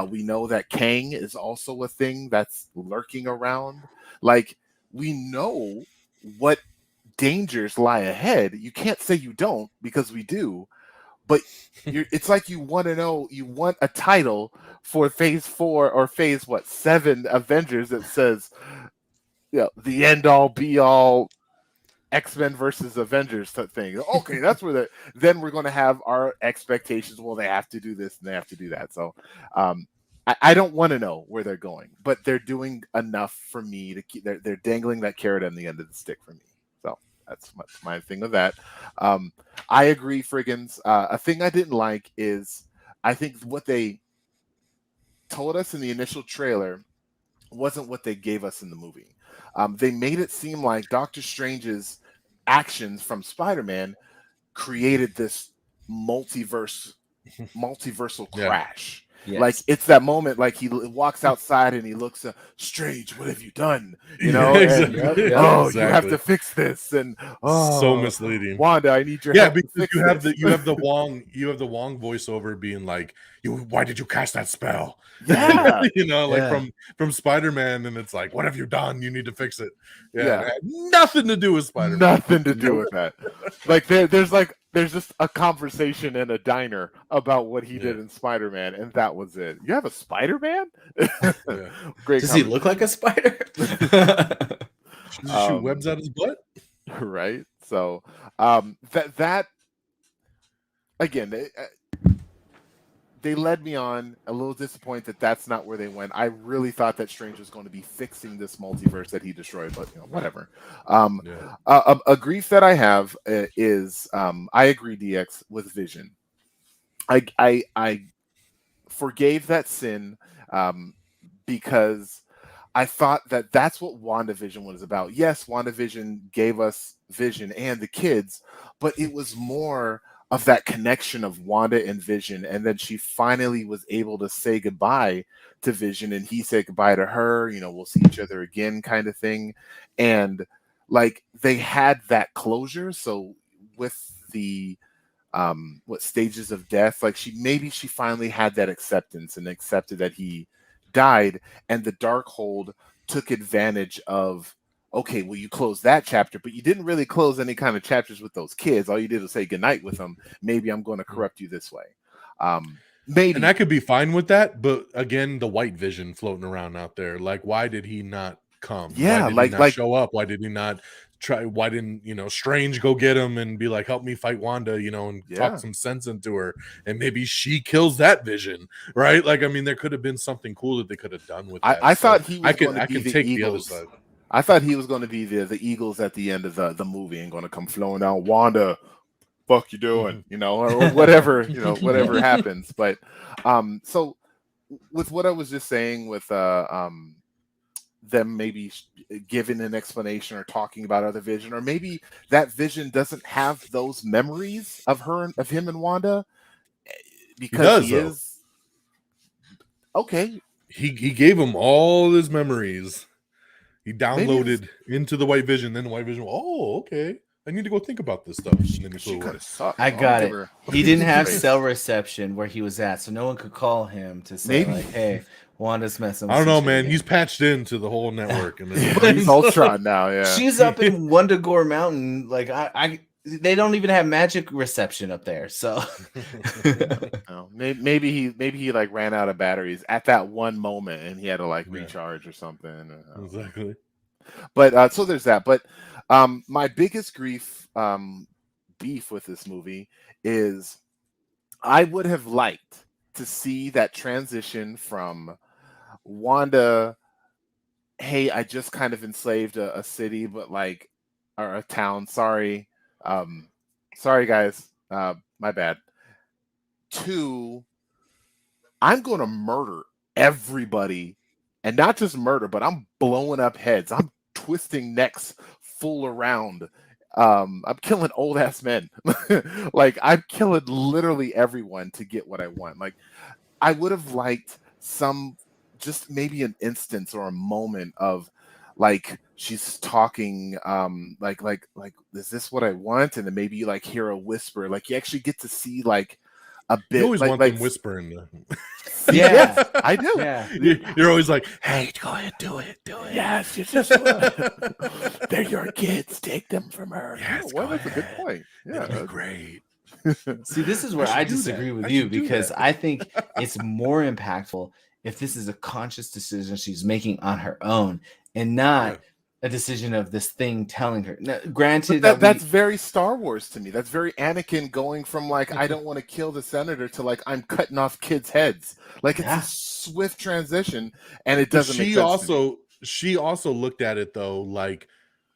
We know that Kang is also a thing that's lurking around. Like, we know what dangers lie ahead. You can't say you don't, because we do. But it's like you want to know, you want a title for phase 4 or phase 7 Avengers that says, the end all be all X-Men versus Avengers type thing. Okay, that's where then we're going to have our expectations. Well, they have to do this and they have to do that. So I don't want to know where they're going, but they're doing enough for me to keep. They're dangling that carrot on the end of the stick for me. So that's my thing with that. I agree, Frigginz. A thing I didn't like is I think what they told us in the initial trailer wasn't what they gave us in the movie. They made it seem like Doctor Strange's actions from Spider-Man created this multiversal crash. Yes. Like it's that moment, like he walks outside and he looks, Strange, what have you done? You Yeah, know, exactly. and Yep. oh, Exactly. you have to fix this, and So misleading. Wanda, I need your Yeah, help to because fix you have this. the Wong voiceover being like, why did you cast that spell? Yeah. You know, like Yeah. from Spider-Man, and it's like, what have you done? You need to fix it. Yeah, Yeah. it had nothing to do with Spider-Man. Nothing to do with that. Like there's just a conversation in a diner about what he did in Spider-Man, and that was it. You have a Spider-Man? Yeah. Great. Does he look like a spider? Should he shoot webs out his butt? Right. So that again, they led me on. A little disappointed that that's not where they went. I really thought that Strange was going to be fixing this multiverse that he destroyed, but whatever. A grief that I have is I agree, DX, with Vision. I forgave that sin because I thought that that's what WandaVision was about. Yes, WandaVision gave us Vision and the kids, but it was more of that connection of Wanda and Vision, and then she finally was able to say goodbye to Vision, and he said goodbye to her. We'll see each other again, kind of thing. And like they had that closure. So with the what stages of death, like she finally had that acceptance and accepted that he died, and the Darkhold took advantage of, okay, well, you closed that chapter, but you didn't really close any kind of chapters with those kids. All you did was say goodnight with them. Maybe I'm going to corrupt you this way. Maybe. And I could be fine with that, but again, the white Vision floating around out there, like, why did he not come? Yeah, why did he not show up? Why did he not try? Why didn't Strange go get him and be like, help me fight Wanda, and talk some sense into her, and maybe she kills that Vision, right? Like, I mean, there could have been something cool that they could have done with that. I thought he was going to be the take Eagles. the other side. I thought he was going to be the Eagles at the end of the movie and going to come flowing down, Wanda, fuck you doing, or whatever, whatever happens. But so with what I was just saying with them maybe giving an explanation or talking about other Vision, or maybe that Vision doesn't have those memories of him and Wanda because he is okay. He gave him all his memories. He downloaded into the white Vision, then the white Vision. Oh, okay. I need to go think about this stuff. And then he flew away. I got it. He didn't have cell reception where he was at, so no one could call him to say, like, hey, Wanda's messing with I don't know, man. He's patched into the whole network. And he's Ultron now, yeah. She's up in Wundagore Mountain. Like, they don't even have magic reception up there. So maybe he like ran out of batteries at that one moment and he had to like recharge or something. Exactly. But so there's that. But my biggest beef with this movie is I would have liked to see that transition from Wanda, hey, I just kind of enslaved a city, but like, or a town. Sorry, guys, my bad. 2, I'm going to murder everybody, and not just murder, but I'm blowing up heads. I'm twisting necks full around. I'm killing old ass men. Like, I'm killing literally everyone to get what I want. Like, I would have liked just maybe an instance or a moment of like she's talking like is this what I want? And then maybe you like hear a whisper, like you actually get to see like a bit. You always like, want them whispering. Yes, I do. Yeah. You're always like, hey, go ahead, do it. Yes, you just they're your kids. Take them from her. Yes, well, that's a good point. Yeah, that's great. See, this is where I disagree with you, because I think it's more impactful if this is a conscious decision she's making on her own and not a decision of this thing telling her. Now, granted, that's very Star Wars to me. That's very Anakin going from like, I don't want to kill the senator to like, I'm cutting off kids' heads. Like, it's a swift transition, and it doesn't make sense. She also looked at it though like,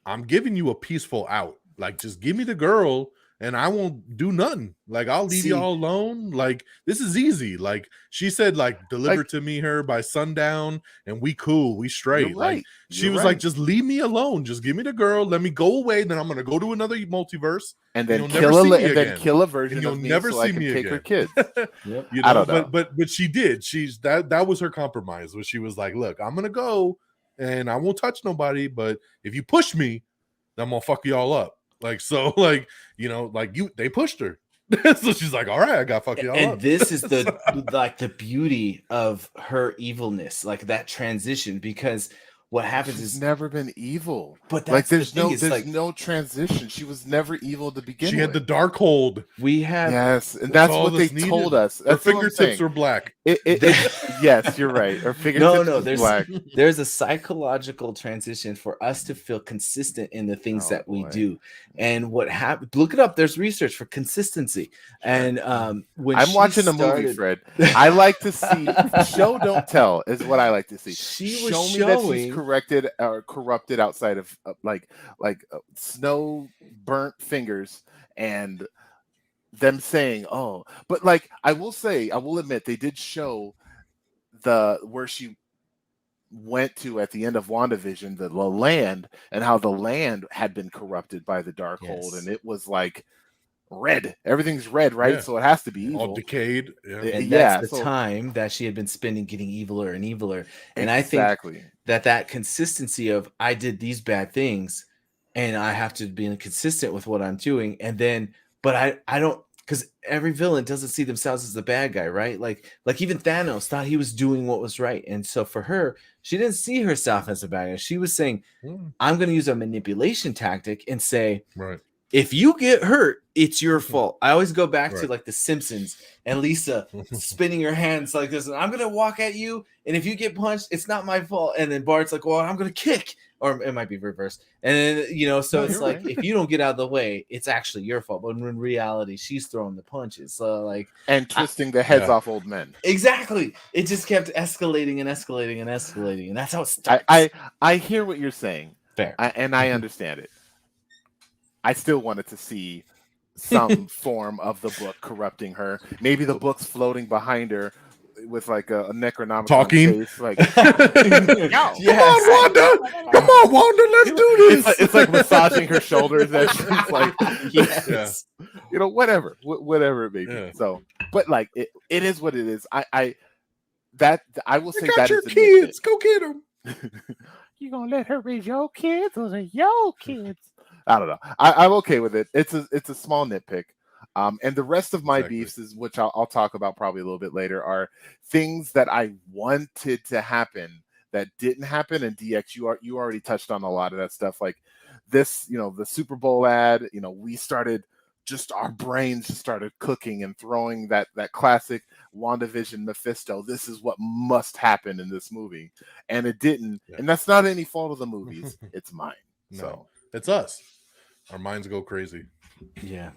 I'm giving you a peaceful out. Like, just give me the girl and I won't do nothing. Like, I'll leave y'all alone. Like, this is easy. Like, she said, like, deliver to me her by sundown, and we cool, we straight. Right. Like, she was like, just leave me alone. Just give me the girl. Let me go away. Then I'm gonna go to another multiverse, and then kill a version you'll of me never so see I can me take again. her kids. Yep. You know, I don't know. But she did. She's that was her compromise. Where she was like, look, I'm gonna go, and I won't touch nobody. But if you push me, then I'm gonna fuck you all up. Like, so, like, you know, like they pushed her. So she's like, all right, I got fuck y'all up. And this is the like the beauty of her evilness, like that transition, because what happens She's is never been evil. But like that's there's no transition. She was never evil to begin with. She had the dark hold. We have yes, and that's what they told us. Her fingertips were black. Yes, you're right. Her fingertips were black. There's a psychological transition for us to feel consistent in the things that we do. And what happened? Look it up. There's research for consistency. And when I'm watching a movie, Fred, I like to see show don't tell is what I like to see. She was Show me that she's corrected or corrupted outside of like snow burnt fingers and them saying, oh, but like I will admit they did show where she went to at the end of WandaVision, the land, and how the land had been corrupted by the dark hold, and it was like red. Everything's red, right? Yeah. So it has to be evil. All decayed. Yeah. And that's the time that she had been spending getting eviler and eviler. And I think that consistency of I did these bad things and I have to be consistent with what I'm doing. And then, but I don't, because every villain doesn't see themselves as the bad guy, right? Like even Thanos thought he was doing what was right. And so for her, she didn't see herself as a bad guy. She was saying, I'm going to use a manipulation tactic and say, right, if you get hurt, it's your fault. I always go back to like The Simpsons and Lisa spinning her hands like this. And I'm going to walk at you. And if you get punched, it's not my fault. And then Bart's like, well, I'm going to kick. Or it might be reversed. And then, you know, so it's like, if you don't get out of the way, it's actually your fault. But in reality, she's throwing the punches. So like, and twisting the heads off old men. Exactly. It just kept escalating and escalating and escalating. And that's how it starts. I hear what you're saying. Fair. And I understand it. I still wanted to see some form of the book corrupting her. Maybe the book's floating behind her with like a Necronomicon talking. Face, like, come on, Wanda! Come on, Wanda! Let's do this. It's like massaging her shoulders, and she's like, you know, whatever it may be. So, but like, it is what it is. I will say that your kids. Go get them. You gonna let her raise your kids? Those are your kids. I don't know. I'm okay with it. It's a small nitpick. And the rest of my beefs is, which I'll talk about probably a little bit later, are things that I wanted to happen that didn't happen. And DX, you already touched on a lot of that stuff. Like this, you know, the Super Bowl ad, you know, our brains just started cooking and throwing that classic WandaVision Mephisto. This is what must happen in this movie. And it didn't. Yeah. And that's not any fault of the movies. It's mine. No, so it's us. Our minds go crazy. Yeah.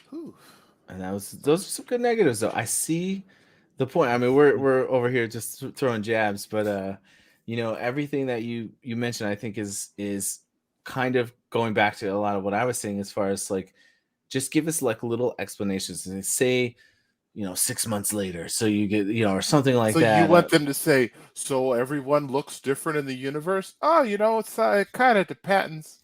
Whew. And those are some good negatives, though. I see the point. I mean, we're over here just throwing jabs, but you know, everything that you mentioned, I think is kind of going back to a lot of what I was saying, as far as like, just give us like little explanations and say, you know, 6 months later, so you get, you know, or something like that. So you want them to say, so everyone looks different in the universe? Oh, you know, it's kind of depends.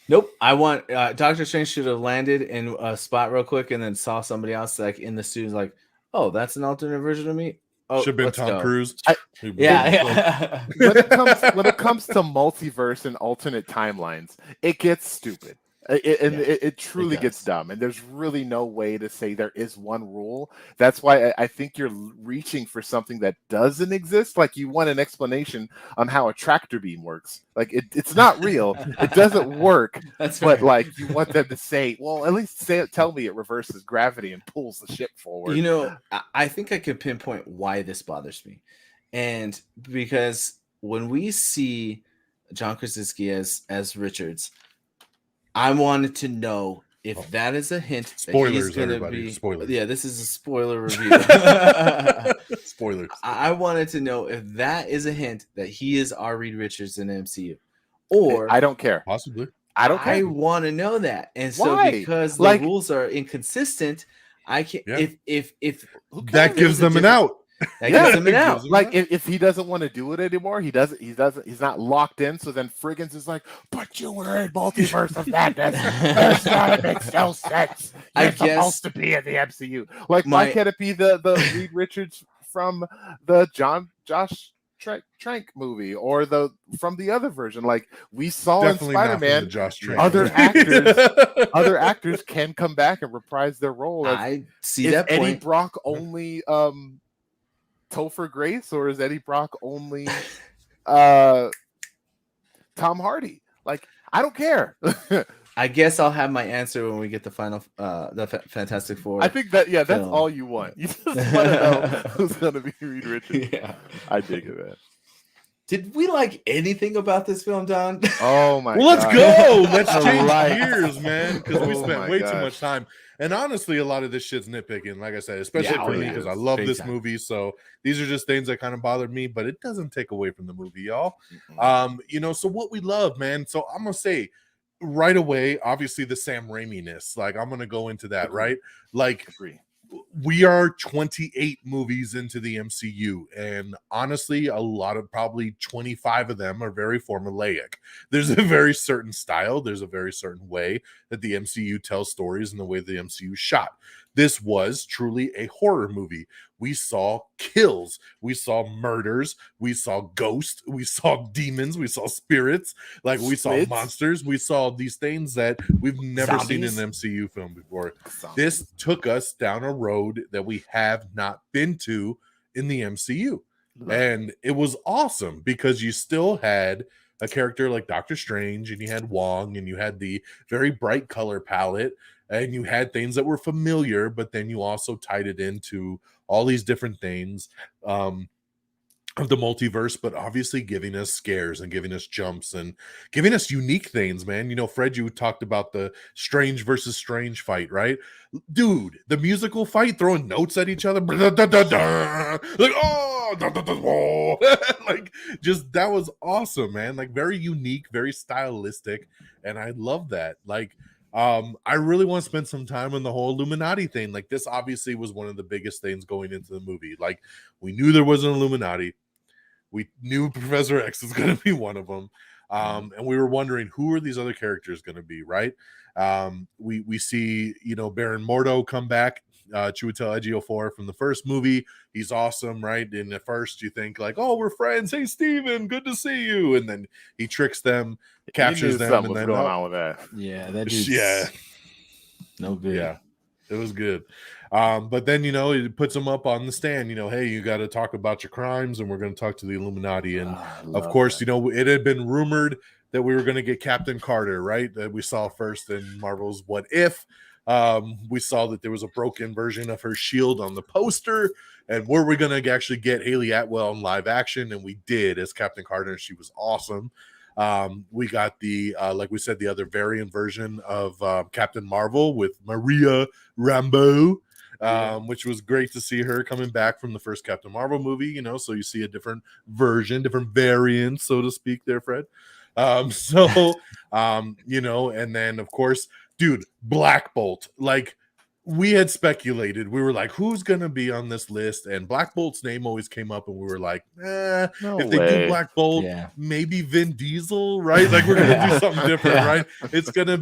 Nope. I want Doctor Strange should have landed in a spot real quick and then saw somebody else like in the studio, like, oh, that's an alternate version of me. Oh, should have been Tom Cruise. Yeah. When it comes to multiverse and alternate timelines, it gets stupid. It truly gets dumb, and there's really no way to say there is one rule. That's why I think you're reaching for something that doesn't exist. Like, you want an explanation on how a tractor beam works. Like, it's not real. It doesn't work. That's but right. like, you want them to say, well, at least tell me it reverses gravity and pulls the ship forward. You know, I think I could pinpoint why this bothers me, and because when we see John Krasinski as Richards, I wanted to know if that is a hint. Spoilers, everybody. Spoilers. Yeah, this is a spoiler review. Spoilers. I wanted to know if that is a hint that he is our Reed Richards in the MCU, or I don't care. Possibly. I don't I care. want to know that. And so Why? because the Like- rules are inconsistent, I can Yeah. if Who cares? That gives them an out. that Yeah. gives them an It out. gives them- Like if he doesn't want to do it anymore, he's not locked in. So then Frigginz is like, but you were in Multiverse of Madness. That's not, it makes no sense. You're I guess supposed to be in the MCU. Like, why can't it be the Reed Richards from the Josh Trank movie or from the other version? Like we saw Definitely in not from the Spider-Man, Josh Trank. other actors can come back and reprise their role. I see is that Eddie point. Brock only Topher Grace, or is Eddie Brock only Tom Hardy? Like, I don't care. I guess I'll have my answer when we get the final Fantastic Four. I think that that's film. all you want. You just want to know who's gonna be Reed Richards. Yeah. I dig it, man. Did we like anything about this film, Don? Oh my Well, let's God. go. Let's change Right. gears, man, because we Oh spent my way too gosh. much time. And honestly, a lot of this shit's nitpicking, like I said, especially Yeah, for it me, is. because I love Big this time. movie. So these are just things that kind of bothered me, but it doesn't take away from the movie, y'all. Mm-mm. So what we love, man. So I'm gonna say right away, obviously the Sam Raimi-ness. Like, I'm gonna go into that, Agree. right? Like, Agree. we are 28 movies into the MCU, and honestly, a lot of probably 25 of them are very formulaic. There's a very certain style, there's a very certain way that the MCU tells stories and the way the MCU shot. This was truly a horror movie. We saw kills, we saw murders, we saw ghosts, we saw demons, we saw spirits, like we saw Squids. monsters, we saw these things that we've never seen in an MCU film before. This took us down a road that we have not been to in the MCU. And it was awesome because you still had a character like Doctor Strange, and you had Wong, and you had the very bright color palette, and you had things that were familiar, but then you also tied it into all these different things of the multiverse, but obviously giving us scares and giving us jumps and giving us unique things, man. You know, Fred, you talked about the Strange versus Strange fight, right? Dude, the musical fight, throwing notes at each other, like, oh, whoa. Like, just that was awesome, man. Like, very unique, very stylistic, and I love that. Like, I really want to spend some time on the whole Illuminati thing. Like, this obviously was one of the biggest things going into the movie. Like, we knew there was an Illuminati. We knew Professor X was going to be one of them. And we were wondering, who are these other characters going to be, right? We see, Baron Mordo come back, Chiwetel Ejiofor from the first movie. He's awesome, right? And at first you think like, oh, we're friends. Hey, Steven, good to see you. And then he tricks them, captures them, Something and was then going on with that. Yeah, that dude's yeah, no good. yeah, it was good. But then, he puts them up on the stand, hey, you got to talk about your crimes, and we're going to talk to the Illuminati. And of course, it had been rumored that we were going to get Captain Carter, right? That we saw first in Marvel's What If. We saw that there was a broken version of her shield on the poster, and were we going to actually get Haley Atwell in live action? And we did as Captain Carter, and she was awesome. We got the like we said, the other variant version of Captain Marvel with Maria Rambeau, which was great to see her coming back from the first Captain Marvel movie. So you see a different version, different variant, so to speak, there, Fred. And then of course, dude, Black Bolt. Like, we had speculated, we were like, who's gonna be on this list? And Black Bolt's name always came up, and we were like, if they do Black Bolt, maybe Vin Diesel, right? Like, we're gonna do something different, right? It's gonna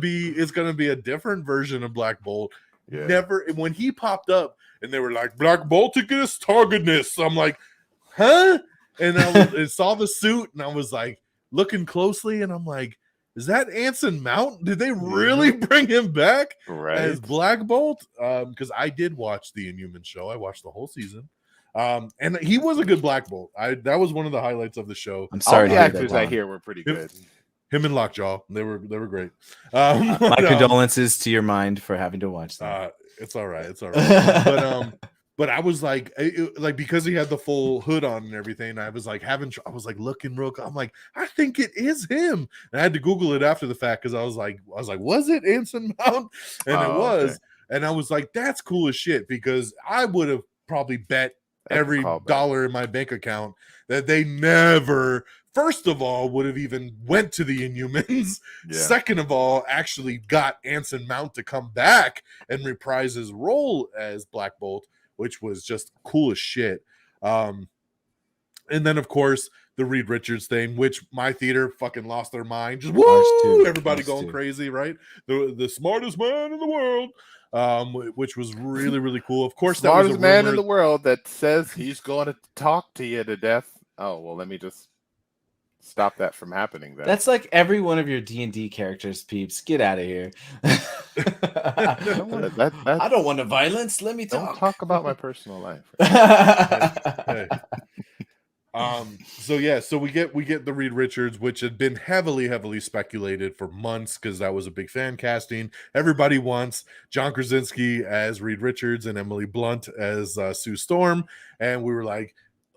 be a different version of Black Bolt. Yeah. Never, when he popped up and they were like, Black Bolticus Targetness, I'm like, huh? And I saw the suit, and I was like looking closely, and I'm like, is that Anson Mount? Did they really bring him back as Black Bolt? Because I did watch the Inhuman show. I watched the whole season. And he was a good Black Bolt. That was one of the highlights of the show. I'm sorry. All the actors I hear were pretty good. Him and Lockjaw, they were great. My condolences to your mind for having to watch that. It's all right. It's all right. But I was like, because he had the full hood on and everything, I was like looking real. I'm like, I think it is him. And I had to Google it after the fact because I was like, was it Anson Mount? And it was. Okay. And I was like, that's cool as shit, because I would have probably bet every dollar in my bank account that they never first of all, would have even went to the Inhumans. Yeah. Second of all, actually got Anson Mount to come back and reprise his role as Black Bolt, which was just cool as shit. And then, of course, the Reed Richards thing, which my theater fucking lost their mind. Just woo! Everybody going crazy, right? The smartest man in the world, which was really, really cool. Of course, smartest that was a man rumor. in the world that says he's going to talk to you to death. Oh, well, let me just stop that from happening then. That's like every one of your D&D characters, Peeps. Get out of here. I don't want the violence. Let me talk. Don't talk about my personal life. Hey. So we get the Reed Richards, which had been heavily speculated for months because that was a big fan casting. Everybody wants John Krasinski as Reed Richards and Emily Blunt as Sue Storm, and we were like,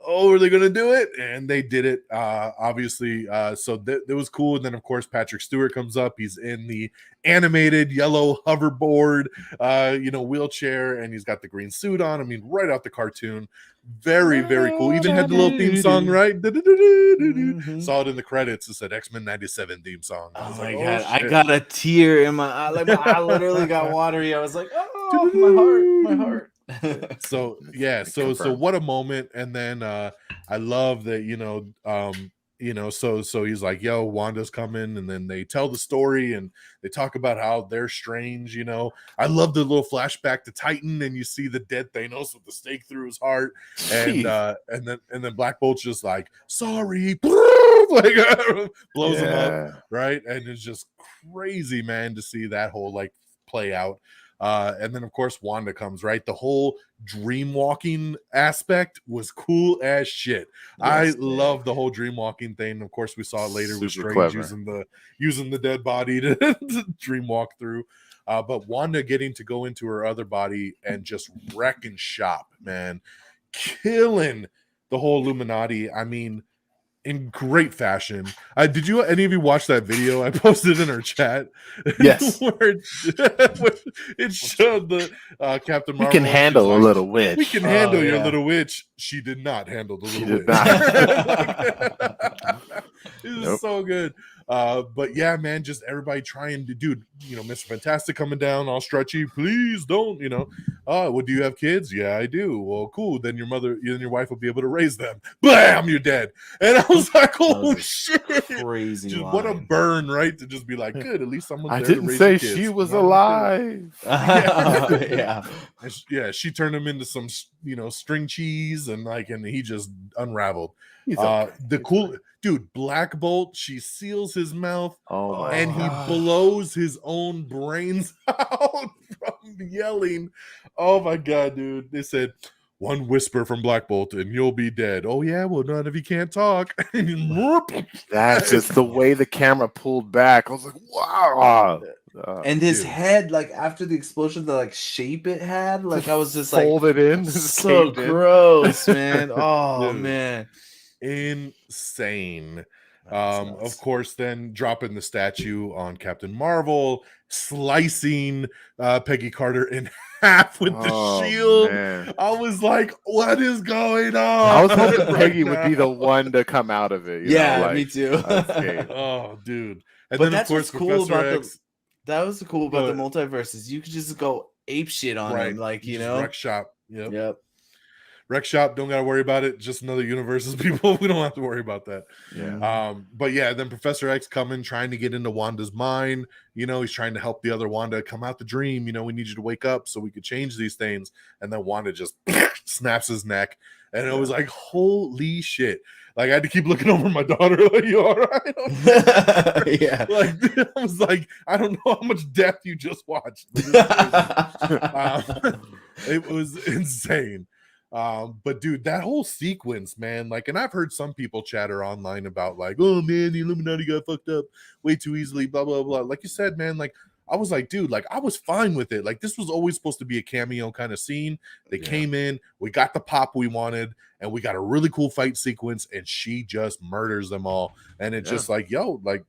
oh, are they gonna do it? And they did it, obviously. So that was cool. And then, of course, Patrick Stewart comes up. He's in the animated yellow hoverboard, wheelchair, and he's got the green suit on. I mean, right out the cartoon. Very cool. Even had the little theme song, right? Saw it in the credits. It said X-Men 97 theme song. Oh my god, I got a tear in my eye. Like, my eye literally got watery. I was like, oh, my heart. So what a moment. And then I love that, so he's like, yo, Wanda's coming, and then they tell the story and they talk about how they're strange. I love the little flashback to Titan, and you see the dead Thanos with the stake through his heart, and then Black Bolt's just like, sorry, like blows him up, right? And it's just crazy, man, to see that whole like play out. And then, of course, Wanda comes, right? The whole dream walking aspect was cool as shit. I love the whole dream walking thing. Of course, we saw it later with Strange using the dead body to dream walk through. But Wanda getting to go into her other body and just wrecking shop, man. Killing the whole Illuminati. I mean, in great fashion. Did any of you watch that video I posted in our chat? Yes. where it showed the Captain Marvel. We can handle a little witch. We can handle your little witch. She did not handle the little witch. It was so good. But yeah, man, just everybody trying to, dude, Mr. Fantastic coming down all stretchy. Please don't, well, do you have kids? Yeah, I do. Well, cool. Then your wife will be able to raise them. Bam, you're dead. And I was like, oh shit. Crazy. Just what a burn, right? To just be like, good, at least someone's there to raise say the kids. she was alive. Yeah. Yeah, she turned him into some, string cheese and he just unraveled. The cool dude, Black Bolt, she seals his mouth and he blows his own brains out from yelling. Oh my god, dude. They said one whisper from Black Bolt and you'll be dead. Oh yeah, well, none of you can't talk. That's just the way the camera pulled back. I was like, wow. And his head, like after the explosion, the like shape it had, like I was just like folded in. So gross, man. Oh man. Insane. Of course, then dropping the statue on Captain Marvel, slicing Peggy Carter in half with the shield. Man. I was like, what is going on? I was hoping Peggy would be the one to come out of it. Me too. Oh, dude. And but then, of course, cool about X, that was cool about the multiverses. You could just go ape shit on him, like, wreck shop. Yep. Wreck shop, don't gotta worry about it. Just another universe's people. We don't have to worry about that. Yeah. But yeah, then Professor X coming, trying to get into Wanda's mind. He's trying to help the other Wanda come out the dream. We need you to wake up so we could change these things. And then Wanda just snaps his neck. And it was like, holy shit. Like, I had to keep looking over my daughter, like, you all right? Yeah. Like, I was like, I don't know how much death you just watched. It was insane. But dude, that whole sequence, man, like, and I've heard some people chatter online about like, oh man, the Illuminati got fucked up way too easily, blah blah blah. Like you said, man, like I was like, dude, like I was fine with it. Like this was always supposed to be a cameo kind of scene. They came in, we got the pop we wanted, and we got a really cool fight sequence, and she just murders them all. And it's just like, yo, like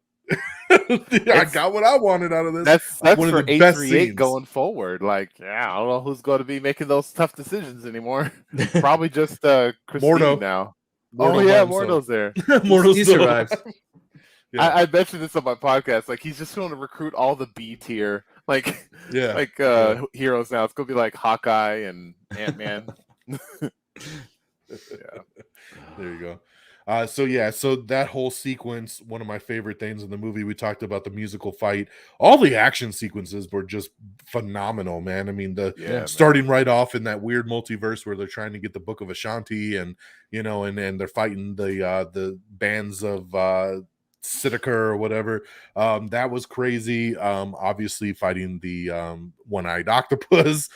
I got what I wanted out of this. That's one for of the best scenes going forward. Like, I don't know who's going to be making those tough decisions anymore. Probably just Christine Mordo now. Oh by yeah, himself. Mortal's there. Mortal's He still survives. alive. Yeah. I mentioned this on my podcast. Like he's just going to recruit all the B tier, like Yeah. heroes now. It's gonna be like Hawkeye and Ant-Man. Yeah. There you go. So that whole sequence, one of my favorite things in the movie. We talked about the musical fight. All the action sequences were just phenomenal, man. I mean, starting right off in that weird multiverse where they're trying to get the Book of Ashanti, and and they're fighting the bands of Sidica or whatever. That was crazy. Obviously fighting the one-eyed octopus.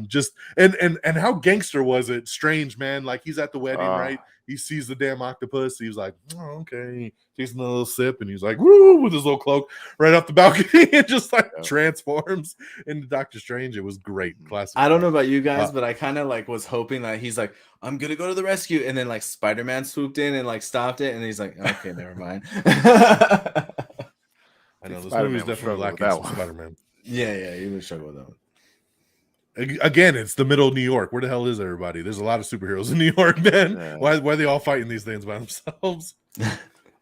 Just and how gangster was it? Strange, man. Like he's at the wedding, right? He sees the damn octopus. He's like, oh, okay. He takes a little sip and he's like, woo, with his little cloak right off the balcony and just like transforms into Doctor Strange. It was great. Classic. I don't know about you guys, but I kind of like was hoping that he's like, I'm gonna go to the rescue, and then like Spider-Man swooped in and like stopped it, and he's like, okay, never mind. I know this movie's definitely lacking some Spider-Man. Yeah, he would struggle with that one. Again, it's the middle of New York. Where the hell is everybody? There's a lot of superheroes in New York, man. Yeah. Why are they all fighting these things by themselves?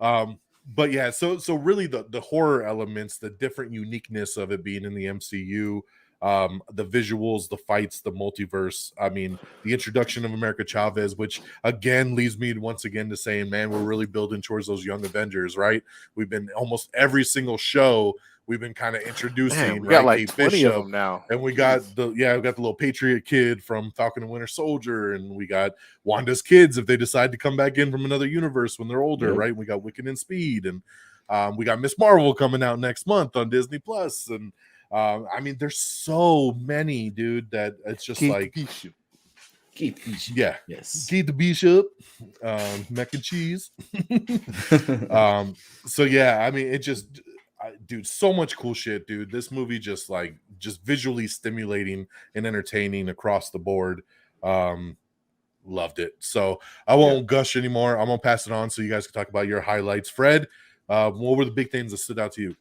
But yeah, so really the horror elements, the different uniqueness of it being in the MCU, the visuals, the fights, the multiverse. I mean, the introduction of America Chavez, which again leads me once again to saying, man, we're really building towards those young Avengers, right? We've been almost every single show. We've been kind of introducing. We got like 20 of them now, and we got we got the little Patriot kid from Falcon and Winter Soldier, and we got Wanda's kids if they decide to come back in from another universe when they're older, right? And we got Wicked and Speed, and we got Miss Marvel coming out next month on Disney Plus, and I mean, there's so many, dude, that it's just like Keith Bishop. Yeah, yes, Keith the Bishop, mac and cheese. So yeah, I mean, it just. Dude, so much cool shit, dude. This movie just visually stimulating and entertaining across the board. Loved it. So I won't gush anymore. I'm gonna pass it on so you guys can talk about your highlights. Fred, what were the big things that stood out to you?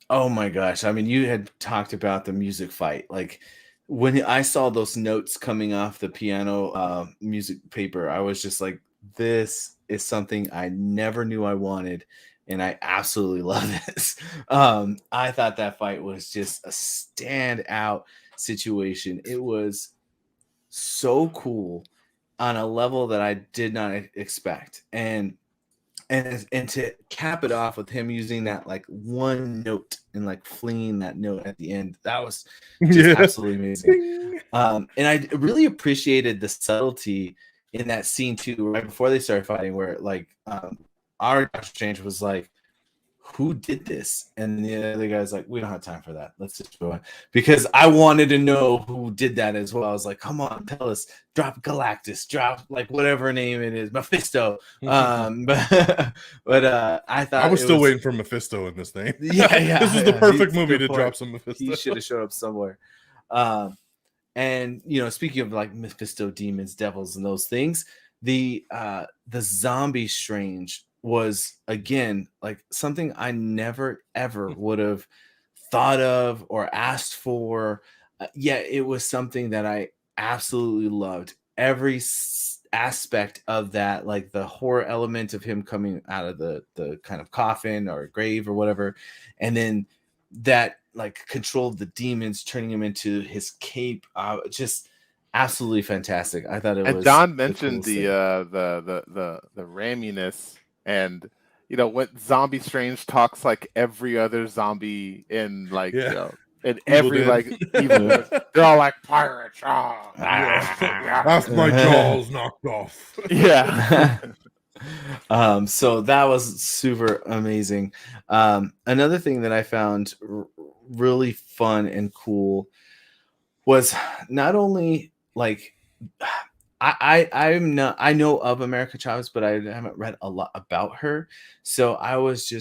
Oh my gosh. I mean, you had talked about the music fight. Like when I saw those notes coming off the piano music paper, I was just like, this is something I never knew I wanted. And I absolutely love this. I thought that fight was just a standout situation. It was so cool on a level that I did not expect. And to cap it off with him using that like one note and like flinging that note at the end, that was just absolutely amazing. And I really appreciated the subtlety in that scene too, right before they started fighting, where like our Doctor Strange was like, who did this? And the other guy's like, we don't have time for that. Let's just go on. Because I wanted to know who did that as well. I was like, come on, tell us. Drop Galactus. Drop like whatever name it is. Mephisto. But I thought I was still waiting for Mephisto in this thing. Yeah. This was the perfect movie to drop some Mephisto. He should have showed up somewhere. And speaking of like Mephisto, demons, devils, and those things, the zombie Strange was again like something I never ever would have thought of or asked for. Yet it was something that I absolutely loved. Every aspect of that, like the horror element of him coming out of the kind of coffin or grave or whatever, and then that like control of the demons, turning him into his cape, just absolutely fantastic. I thought it was. And Don mentioned the raminess. And when Zombie Strange talks like every other zombie in like in every like evil, they're all like pirates. That's my jaws knocked off. So that was super amazing. Another thing that I found really fun and cool was not only like I know of America Chavez, but I haven't read a lot about her. So I was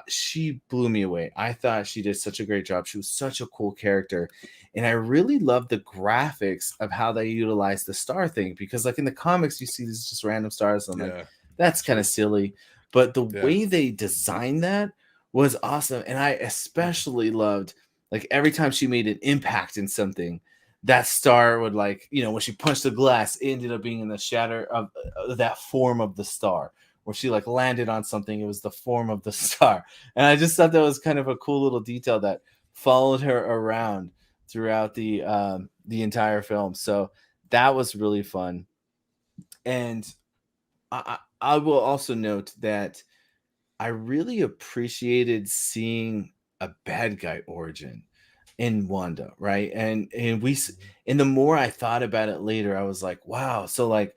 she blew me away. I thought she did such a great job. She was such a cool character. And I really loved the graphics of how they utilized the star thing, because like in the comics, you see these just random stars. And like, that's kind of silly, but the way they designed that was awesome. And I especially loved like every time she made an impact in something, that star would like, when she punched the glass, it ended up being in the shatter of that form of the star. Where she like landed on something, it was the form of the star. And I just thought that was kind of a cool little detail that followed her around throughout the entire film. So that was really fun. And I will also note that I really appreciated seeing a bad guy origin in Wanda, right? And the more I thought about it later, I was like, wow. So like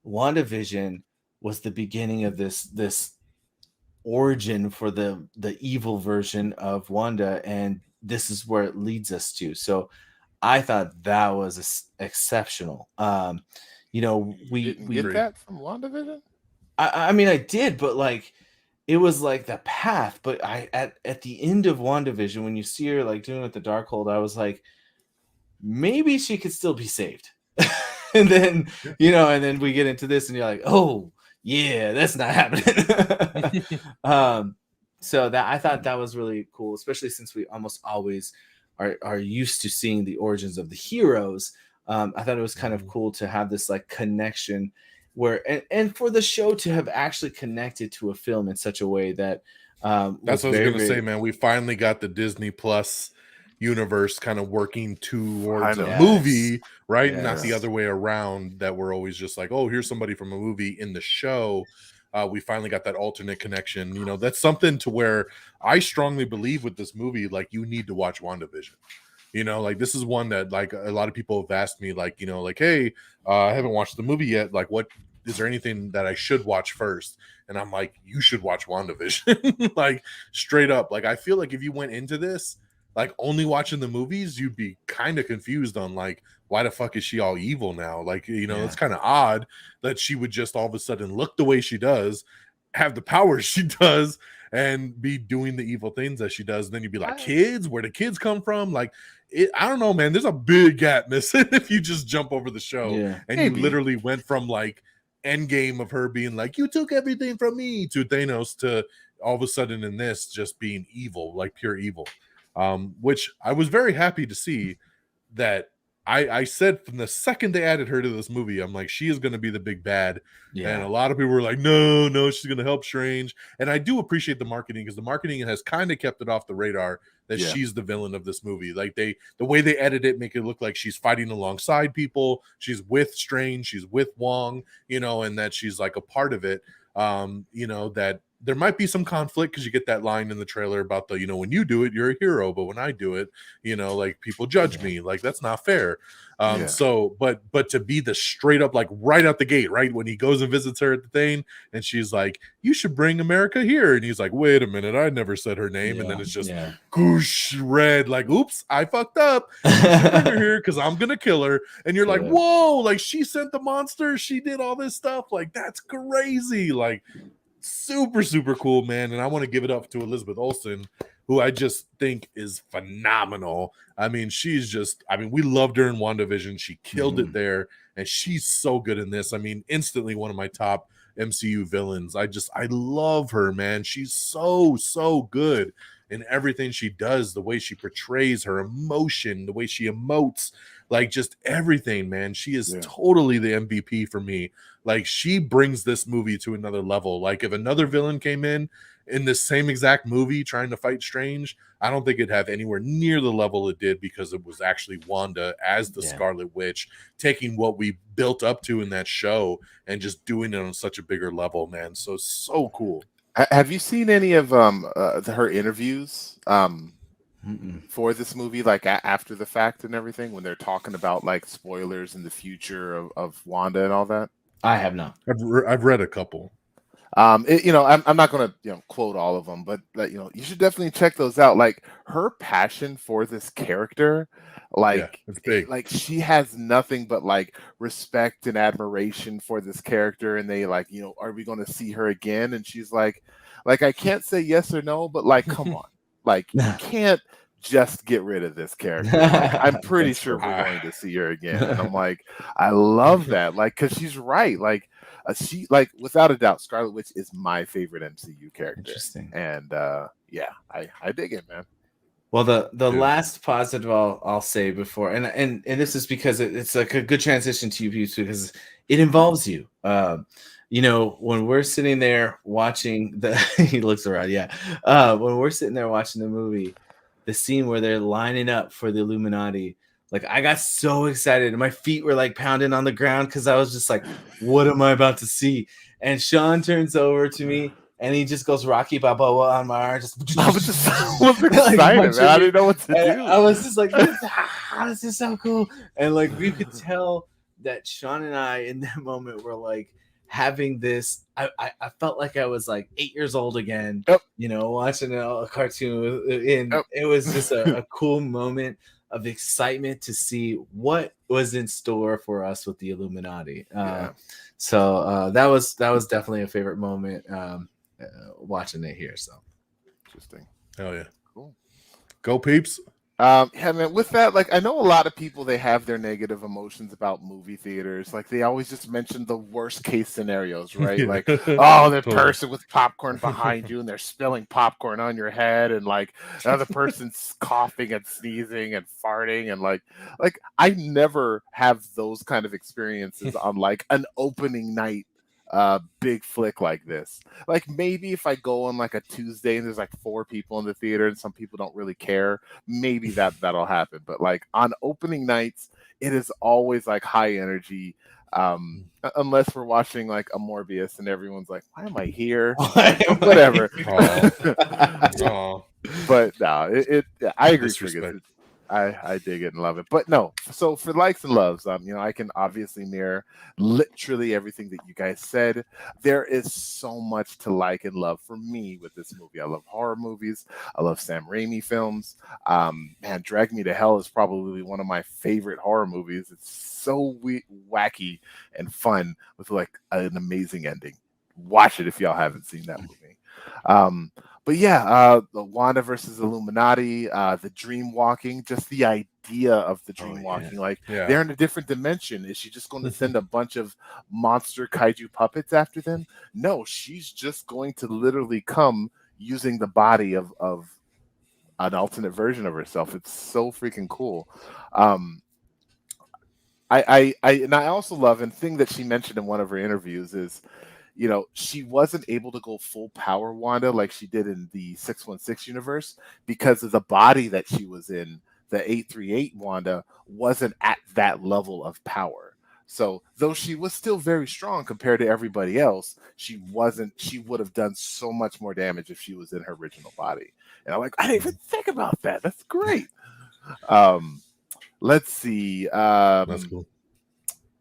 WandaVision was the beginning of this origin for the evil version of Wanda, and this is where it leads us to. So I thought that was exceptional. We Didn't we get that from WandaVision? I mean, I did, but like it was like the path. But I at the end of WandaVision, when you see her like doing with the Darkhold, I was like, maybe she could still be saved. And then and then we get into this, and you're like, oh yeah, that's not happening. So that I thought that was really cool, especially since we almost always are used to seeing the origins of the heroes. I thought it was kind of cool to have this like connection where and for the show to have actually connected to a film in such a way that that's what I was going to say, man. We finally got the Disney Plus universe kind of working towards a movie, right? Yes. Not the other way around, that we're always just like, oh, here's somebody from a movie in the show. We finally got that alternate connection. That's something to where I strongly believe with this movie, like, you need to watch WandaVision. Like, this is one that, like, a lot of people have asked me, like, like, hey, I haven't watched the movie yet. Like, what is there anything that I should watch first? And I'm like, you should watch WandaVision. Like, straight up. Like, I feel like if you went into this like only watching the movies, you'd be kind of confused on like, why the fuck is she all evil now? Like, it's kind of odd that she would just all of a sudden look the way she does, have the powers she does, and be doing the evil things that she does. And then you'd be like, kids, where the kids come from? Like, I don't know, man. There's a big gap missing if you just jump over the show. Yeah, and you literally went from like Endgame of her being like, you took everything from me, to Thanos, to all of a sudden in this just being evil, like pure evil. Which I was very happy to see that. I said from the second they added her to this movie, I'm like, she is going to be the big bad. Yeah. And a lot of people were like, no, she's going to help Strange. And I do appreciate the marketing, because the marketing has kind of kept it off the radar that she's the villain of this movie. Like, the way they edit it, make it look like she's fighting alongside people. She's with Strange, she's with Wong, and that she's like a part of it. That there might be some conflict, because you get that line in the trailer about the, when you do it, you're a hero, but when I do it, like, people judge me. Like, that's not fair. So, but to be the straight up, like, right out the gate, right when he goes and visits her at the thing, and she's like, you should bring America here, and he's like, wait a minute, I never said her name. And then it's just goosh red, like, oops, I fucked up. You should bring her here, because I'm gonna kill her. And you're like, whoa, like, she sent the monster, she did all this stuff, like, that's crazy. Like, super, super cool, man. And I want to give it up to Elizabeth Olsen, who I just think is phenomenal. I mean, we loved her in WandaVision. She killed it there, and she's so good in this. I mean, instantly one of my top MCU villains. I love her, man. She's so good in everything she does, the way she portrays her emotion, the way she emotes, like, just everything, man. She is totally the MVP for me. Like, she brings this movie to another level. Like, if another villain came in this same exact movie trying to fight Strange, I don't think it'd have anywhere near the level it did, because it was actually Wanda as the Scarlet Witch, taking what we built up to in that show and just doing it on such a bigger level, man. So cool. Have you seen any of her interviews for this movie, like after the fact and everything, when they're talking about like spoilers in the future of Wanda and all that? I have not. I've read a couple. I'm not going to quote all of them, but you should definitely check those out. Like, her passion for this character, like, it's big. Like, she has nothing but like respect and admiration for this character, and they like, are we going to see her again? And she's like, I can't say yes or no, but like, come on, like, you can't just get rid of this character. Like, I'm pretty sure we're going to see her again. And I'm like, I love that, like, because she's right, like. She, like, without a doubt, Scarlet Witch is my favorite MCU character. Interesting. And I dig it, man. Well, the Yeah. last positive I'll say before, and this is because it's like a good transition to you, Peeps, because it involves you. You know, when we're sitting there watching the, he looks around, yeah. When we're sitting there watching the movie, the scene where they're lining up for the Illuminati, like I got so excited, and my feet were like pounding on the ground because I was just like, "What am I about to see?" And Sean turns over to me. And he just goes Rocky Balboa on my arm, just I was excited, man. I didn't know what to do. I was just like, this is so cool. And like we could tell that Sean and I in that moment were like having this. I felt like I was like 8 years old again, Yep. you know, watching a cartoon. And Yep. it was just a cool moment of excitement to see what was in store for us with the Illuminati. Yeah. So that was definitely a favorite moment watching it here. So Interesting. Hell yeah. Cool. Go Peeps. Yeah, man, with that, like, I know a lot of people, they have their negative emotions about movie theaters. Like, they always just mention the worst case scenarios, right? Yeah. Like, oh, the Totally. person with popcorn behind you and they're spilling popcorn on your head, and like another person's coughing and sneezing and farting, and like I never have those kind of experiences on like an opening night big flick like this. Like, maybe if I go on like a Tuesday and there's like 4 people in the theater and some people don't really care, maybe that'll happen. But like on opening nights, it is always like high energy, unless we're watching like a Morbius and everyone's like, why am I here? Whatever. Aw. But no, I agree. Disrespect. I dig it and love it. But no, so for likes and loves, you know, I can obviously mirror literally everything that you guys said. There is so much to like and love for me with this movie. I love horror movies. I love Sam Raimi films. Man, Drag Me to Hell is probably one of my favorite horror movies. It's so wacky and fun with like an amazing ending. Watch it if y'all haven't seen that movie. But yeah, the Wanda versus Illuminati, the dream walking, just the idea of the dream walking, like they're in a different dimension. Is she just going to send a bunch of monster kaiju puppets after them? No, she's just going to literally come using the body of an alternate version of herself. It's so freaking cool. I also love, and thing that she mentioned in one of her interviews is, you know, she wasn't able to go full power Wanda like she did in the 616 universe because of the body that she was in. The 838 Wanda wasn't at that level of power. So though she was still very strong compared to everybody else, she would have done so much more damage if she was in her original body. And I'm like, I didn't even think about that. That's great. Let's see. That's cool.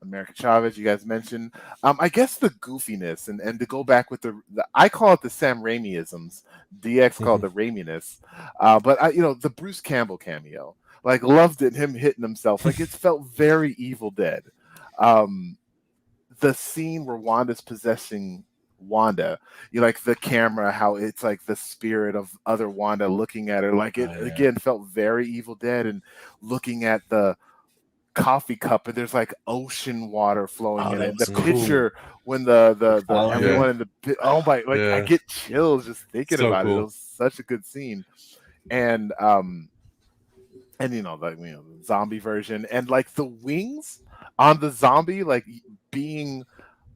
America Chavez, you guys mentioned. I guess the goofiness and to go back with the I call it the Sam Raimi-isms. DX called the Raiminess. But you know, the Bruce Campbell cameo, like, loved it. Him hitting himself, like, it felt very Evil Dead. The scene where Wanda's possessing Wanda, you like the camera, how it's like the spirit of other Wanda looking at her, like it again felt very Evil Dead, and looking at the coffee cup and there's like ocean water flowing in it. The picture when the everyone in the pit, oh my, like I get chills just thinking about it. It was such a good scene. And you know, the zombie version, and like the wings on the zombie, like being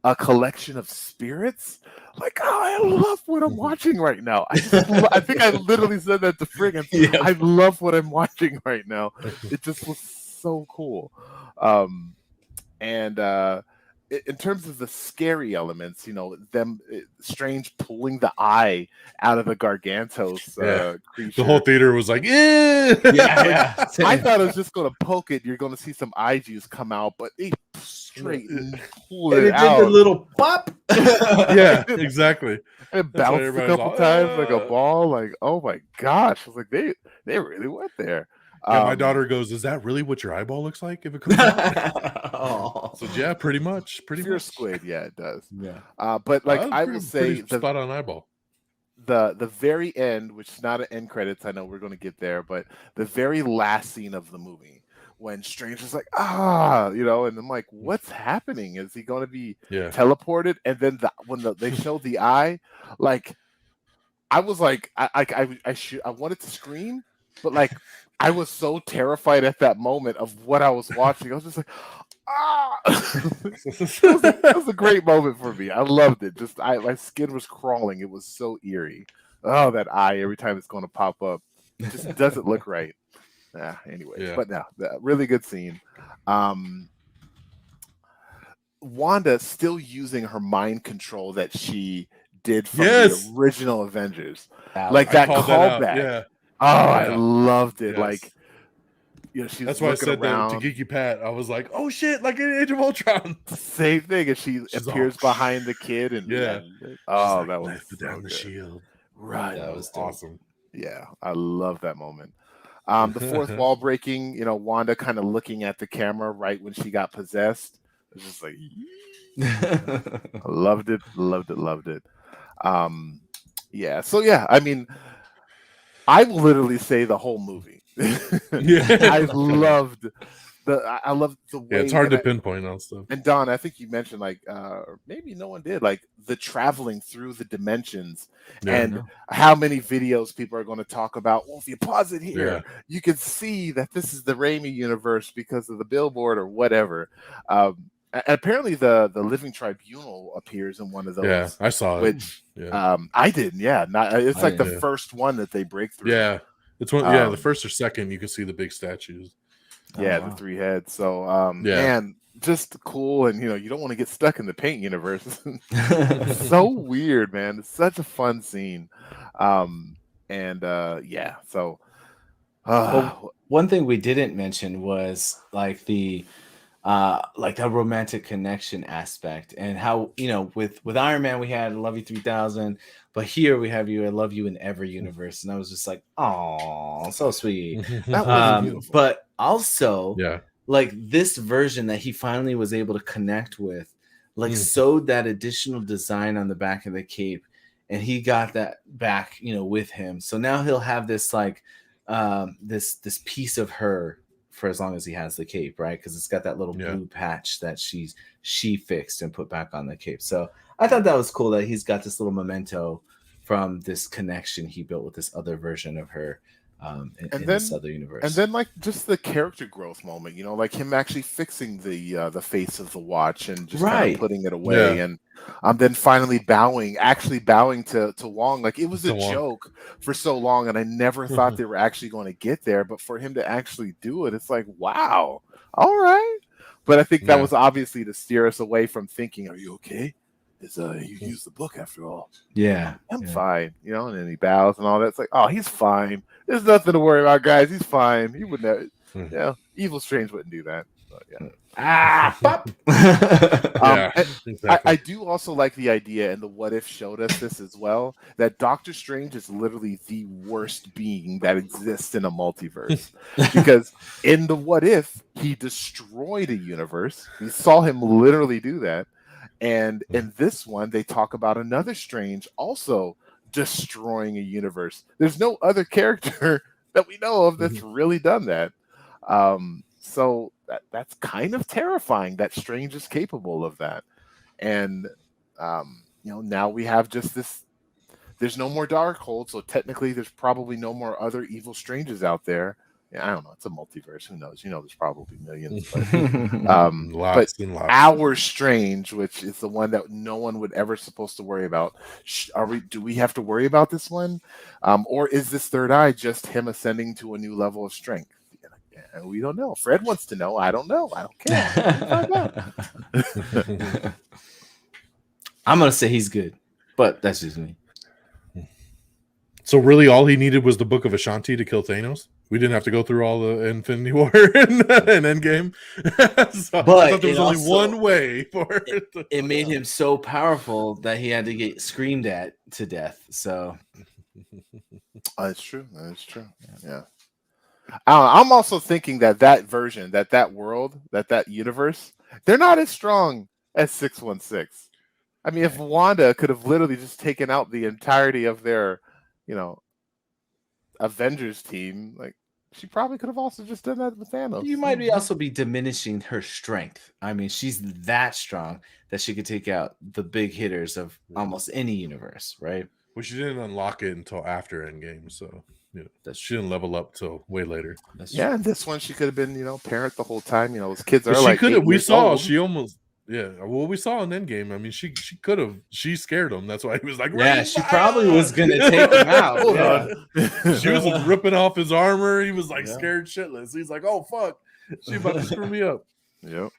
a collection of spirits. Like, oh, I love what I'm watching right now. I think I literally said that to Frigginz. I love what I'm watching right now. It just was so cool. In terms of the scary elements, you know, Strange pulling the eye out of the Gargantos creature. The whole theater was like, I thought it was just going to poke it. You're going to see some eye juice come out, but they straight pulled it out. Did the little pop. Yeah, exactly. It bounced a couple times like a ball. Like, oh my gosh! I was like, they really went there. Yeah, my daughter goes, "Is that really what your eyeball looks like if it comes out?" So yeah, pretty much. If you're a squid, yeah, it does. Yeah. But like I will say, the spot on eyeball. The very end, which is not an end credits, I know we're going to get there, but the very last scene of the movie, when Strange is like, you know, and I'm like, what's happening? Is he going to be teleported? And then when they showed the eye, like, I was like, I wanted to scream, but like I was so terrified at that moment of what I was watching. I was just like, ah. It was a great moment for me. I loved it. Just my skin was crawling. It was so eerie. Oh, that eye every time it's going to pop up. It just doesn't look right. Anyways, Yeah. but no, really good scene. Wanda still using her mind control that she did from the original Avengers. Like that callback. Yeah. Oh, I loved it. Yes. Like, you know, she's that's why I said around. To Geeky Pat. I was like, oh shit, like in Age of Ultron. Same thing. And she appears behind the kid and oh, that was so down the shield. Right. That was awesome. Yeah, I love that moment. The fourth wall breaking, you know, Wanda kind of looking at the camera right when she got possessed. It's just like I loved it. Yeah. So yeah, I mean, I will literally say the whole movie. I loved the way. Yeah, it's hard to pinpoint on stuff. And Don, I think you mentioned like maybe no one did, like the traveling through the dimensions and how many videos people are going to talk about. Well, if you pause it here, you can see that this is the Raimi universe because of the billboard or whatever. Apparently the Living Tribunal appears in one of those. Yeah, I saw it. Which I didn't. Yeah, it's like the first one that they break through. Yeah, it's one. The first or second you can see the big statues. Yeah, the three heads. So man, just cool. And you know, you don't want to get stuck in the paint universe. It's so weird, man. It's such a fun scene. So well, one thing we didn't mention was like the romantic connection aspect, and how, you know, with Iron Man we had I Love You 3000, but here we have you I Love You in Every Universe, and I was just like, oh, so sweet. That was beautiful. But also like this version that he finally was able to connect with, like sewed that additional design on the back of the cape, and he got that back, you know, with him. So now he'll have this like this piece of her for as long as he has the cape, right? Because it's got that little blue patch that she fixed and put back on the cape. So I thought that was cool that he's got this little memento from this connection he built with this other version of her in this other universe. And then like just the character growth moment, you know, like him actually fixing the face of the watch and just kind of putting it away, and then finally bowing to Wong. Like it was a joke for so long, and I never thought they were actually going to get there, but for him to actually do it, it's like, wow, all right. But I think that was obviously to steer us away from thinking, are you okay? You used the book after all. Yeah, I'm fine, you know. And then he bows and all that. It's like, oh, he's fine. There's nothing to worry about, guys. He's fine. He wouldn't have, Evil Strange wouldn't do that. But, exactly. I do also like the idea, and the What If showed us this as well, that Doctor Strange is literally the worst being that exists in a multiverse. Because in the What If, he destroyed a universe. We saw him literally do that. And in this one, they talk about another Strange also destroying a universe. There's no other character that we know of that's really done that. So that's kind of terrifying that Strange is capable of that. And, you know, now we have just this, there's no more Darkhold. So technically there's probably no more other evil Stranges out there. Yeah, I don't know. It's a multiverse. Who knows? You know, there's probably millions. But, lots and lots. Our Strange, which is the one that no one would ever supposed to worry about, do we have to worry about this one? Or is this third eye just him ascending to a new level of strength? And we don't know. Fred wants to know. I don't know. I don't care. I'm going to say he's good, but that's just me. So really all he needed was the Book of Ashanti to kill Thanos? We didn't have to go through all the Infinity War and Endgame. So but I thought there was only one way for it. It made him so powerful that he had to get screamed at to death. So that's true. That's true. Yeah. I'm also thinking that version, that world, that universe, they're not as strong as 616. I mean, if Wanda could have literally just taken out the entirety of their, you know, Avengers team, like she probably could have also just done that with Thanos. You might also be diminishing her strength. I mean, she's that strong that she could take out the big hitters of almost any universe, right? Well, she didn't unlock it until after Endgame, so Yeah, she didn't level up till way later. Yeah, and this one she could have been, parent the whole time. Those kids are But she like could 8 have. We years saw old. she almost. Yeah, well, we saw in Endgame. I mean, she could have. She scared him. That's why he was like, Yeah, she probably was gonna take him out. Hold Yeah. on. She was ripping off his armor. He was like Yeah. scared shitless. He's like, oh fuck, she about to screw me up. Yep.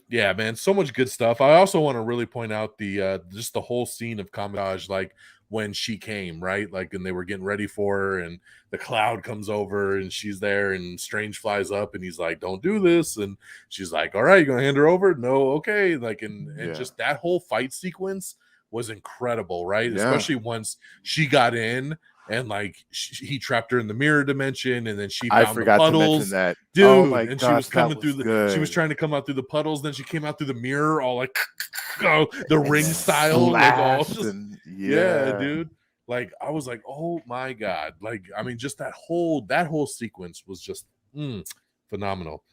Yeah, man, so much good stuff. I also want to really point out the just the whole scene of Kamikaze, like when she came, right? Like, and they were getting ready for her, and the cloud comes over, and she's there, and Strange flies up, and he's like, "Don't do this," and she's like, "All right, you gonna hand her over?" No, okay. Like, and just that whole fight sequence was incredible, right? Yeah. Especially once she got in. And like he trapped her in the mirror dimension, and then she found I forgot the puddles, to mention that, dude. Oh my and gosh, she was coming through good. She was trying to come out through the puddles. Then she came out through the mirror, all like the ring style, like all just, yeah, dude. Like I was like, oh my god, like I mean, just that whole sequence was just phenomenal.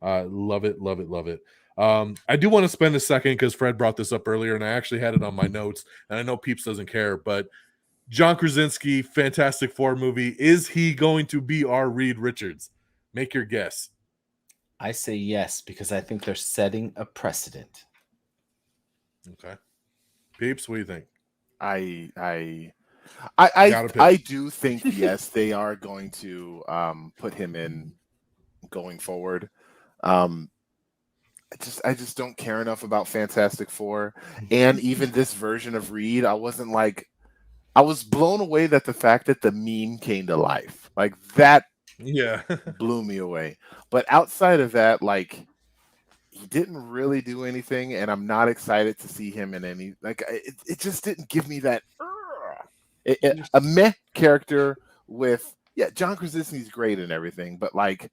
Love it, love it, love it. I do want to spend a second because Fred brought this up earlier, and I actually had it on my notes, and I know Peeps doesn't care, but. John Krasinski, Fantastic Four movie. Is he going to be our Reed Richards? Make your guess. I say yes because I think they're setting a precedent. Okay, Peeps, what do you think? I do think yes, they are going to put him in going forward. I just don't care enough about Fantastic Four, and even this version of Reed, I was blown away that the fact that the meme came to life, like that, blew me away. But outside of that, like he didn't really do anything, and I'm not excited to see him in any. Like it just didn't give me that a meh character with John Krasinski's great and everything, but like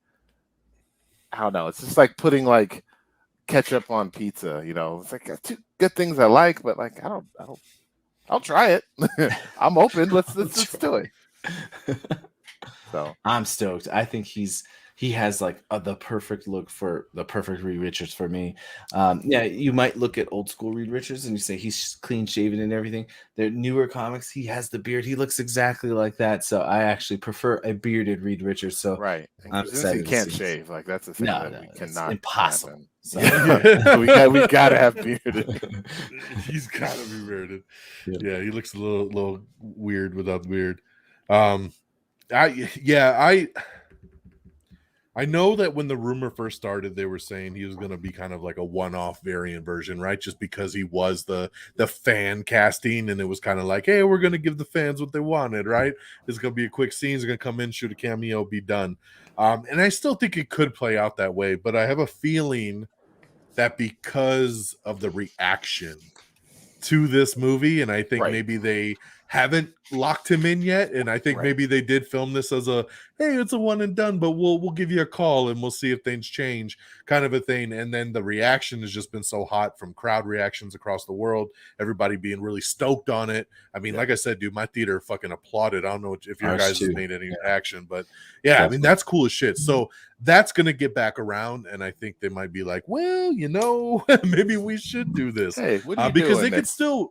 I don't know, it's just like putting like ketchup on pizza. It's like two good things I like, but like I don't. I'll try it. I'm open. Let's do it. So I'm stoked. I think he has like the perfect look for the perfect Reed Richards for me. You might look at old school Reed Richards and you say he's clean shaven and everything. The newer comics, he has the beard. He looks exactly like that. So I actually prefer a bearded Reed Richards. So right, he can't shave. Like that's the thing we cannot. Impossible. Happen. So. we gotta have bearded. He's gotta be bearded. Yeah, he looks a little weird without the beard. I know that when the rumor first started, they were saying he was going to be kind of like a one-off variant version, right? Just because he was the fan casting, and it was kind of like, hey, we're going to give the fans what they wanted, right? It's going to be a quick scene. He's going to come in, shoot a cameo, be done. And I still think it could play out that way, but I have a feeling that because of the reaction to this movie, and I think maybe they haven't locked him in yet, and I think maybe they did film this as a hey, it's a one and done, but we'll give you a call and we'll see if things change, kind of a thing. And then the reaction has just been so hot from crowd reactions across the world, everybody being really stoked on it. I mean, like I said, dude, my theater fucking applauded. I don't know if your guys have made any reaction, but I mean, that's cool as shit. So that's gonna get back around, and I think they might be like, well, maybe we should do this. Hey, what are you because doing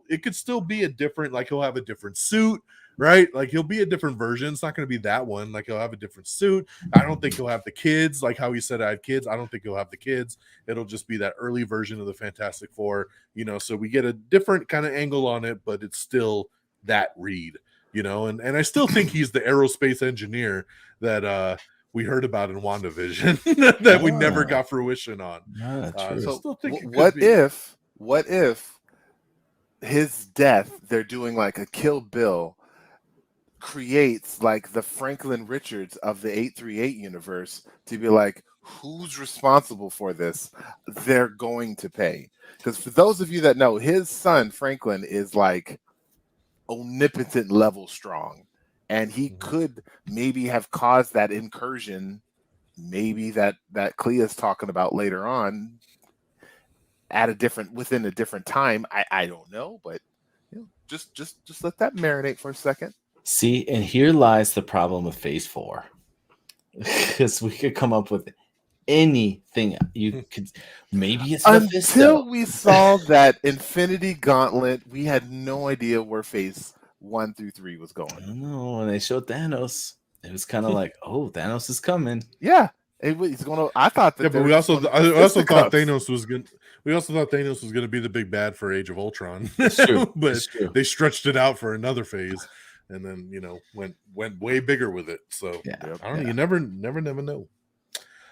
it could still be a different, like he'll have a different suit, right? Like he'll be a different version. It's not going to be that one. Like he'll have a different suit. I don't think he'll have the kids, like how he said I had kids. I don't think he'll have the kids. It'll just be that early version of the Fantastic Four, so we get a different kind of angle on it, but it's still that Reed, and I still think he's the aerospace engineer that we heard about in WandaVision that we never got fruition on. So what if his death, they're doing like a Kill Bill, creates like the Franklin Richards of the 838 universe to be like, who's responsible for this? They're going to pay. Because for those of you that know, his son Franklin is like omnipotent level strong, and he could maybe have caused that incursion, maybe that Clea's talking about later on, within a different time. I don't know, but just let that marinate for a second. See, and here lies the problem with Phase 4, because we could come up with anything. You could maybe it's until we saw that Infinity Gauntlet, we had no idea where Phase 1 through 3 was I going. don't know. When they showed Thanos, it was kind of like, oh, Thanos is coming. Yeah, he's gonna. I thought that. Yeah, but I also thought Thanos was good. We also thought Thanos was going to be the big bad for Age of Ultron. It's true. But It's true. they stretched it out for another phase, and then went way bigger with it. So Yeah. I don't know. You never know.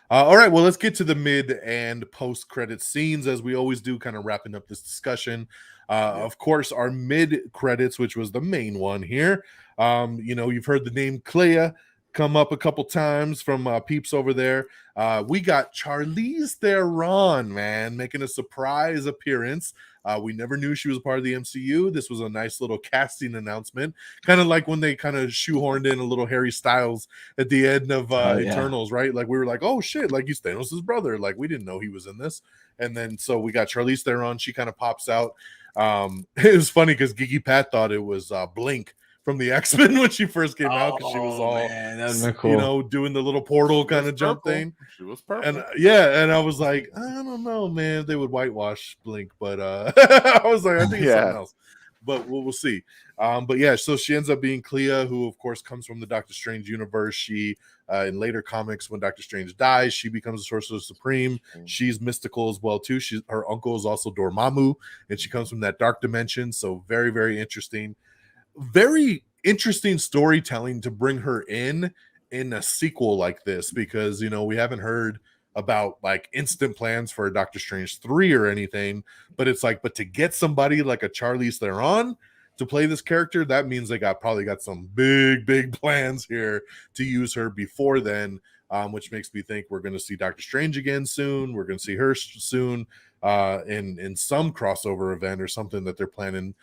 All right, well, let's get to the mid and post credit scenes as we always do, kind of wrapping up this discussion. Of course, our mid credits, which was the main one here. You've heard the name Clea come up a couple times from Peeps over there. We got Charlize Theron, man, making a surprise appearance. We never knew she was a part of the MCU. This was a nice little casting announcement, kind of like when they kind of shoehorned in a little Harry Styles at the end of Eternals, right? Like we were like, oh shit, like he's Thanos' brother. Like we didn't know he was in this. And then so we got Charlize Theron. She kind of pops out. It was funny because Gigi Pat thought it was Blink from the X-Men when she first came out, because she was all cool. Doing the little portal kind of jump thing. She was perfect. And and I was like, I don't know, man, they would whitewash Blink, but I was like, I think it's something else. But we'll see. But yeah, so she ends up being Clea, who of course comes from the Doctor Strange universe. She in later comics, when Doctor Strange dies, she becomes a Sorcerer Supreme. She's mystical as well too. Her uncle is also Dormammu, and she comes from that dark dimension. So very, very interesting. Very interesting storytelling to bring her in a sequel like this, because we haven't heard about like instant plans for a Doctor Strange 3 or anything, but it's like, but to get somebody like a Charlize Theron to play this character, that means they probably got some big plans here to use her before then, which makes me think we're going to see Doctor Strange again soon. We're going to see her soon in some crossover event or something that they're planning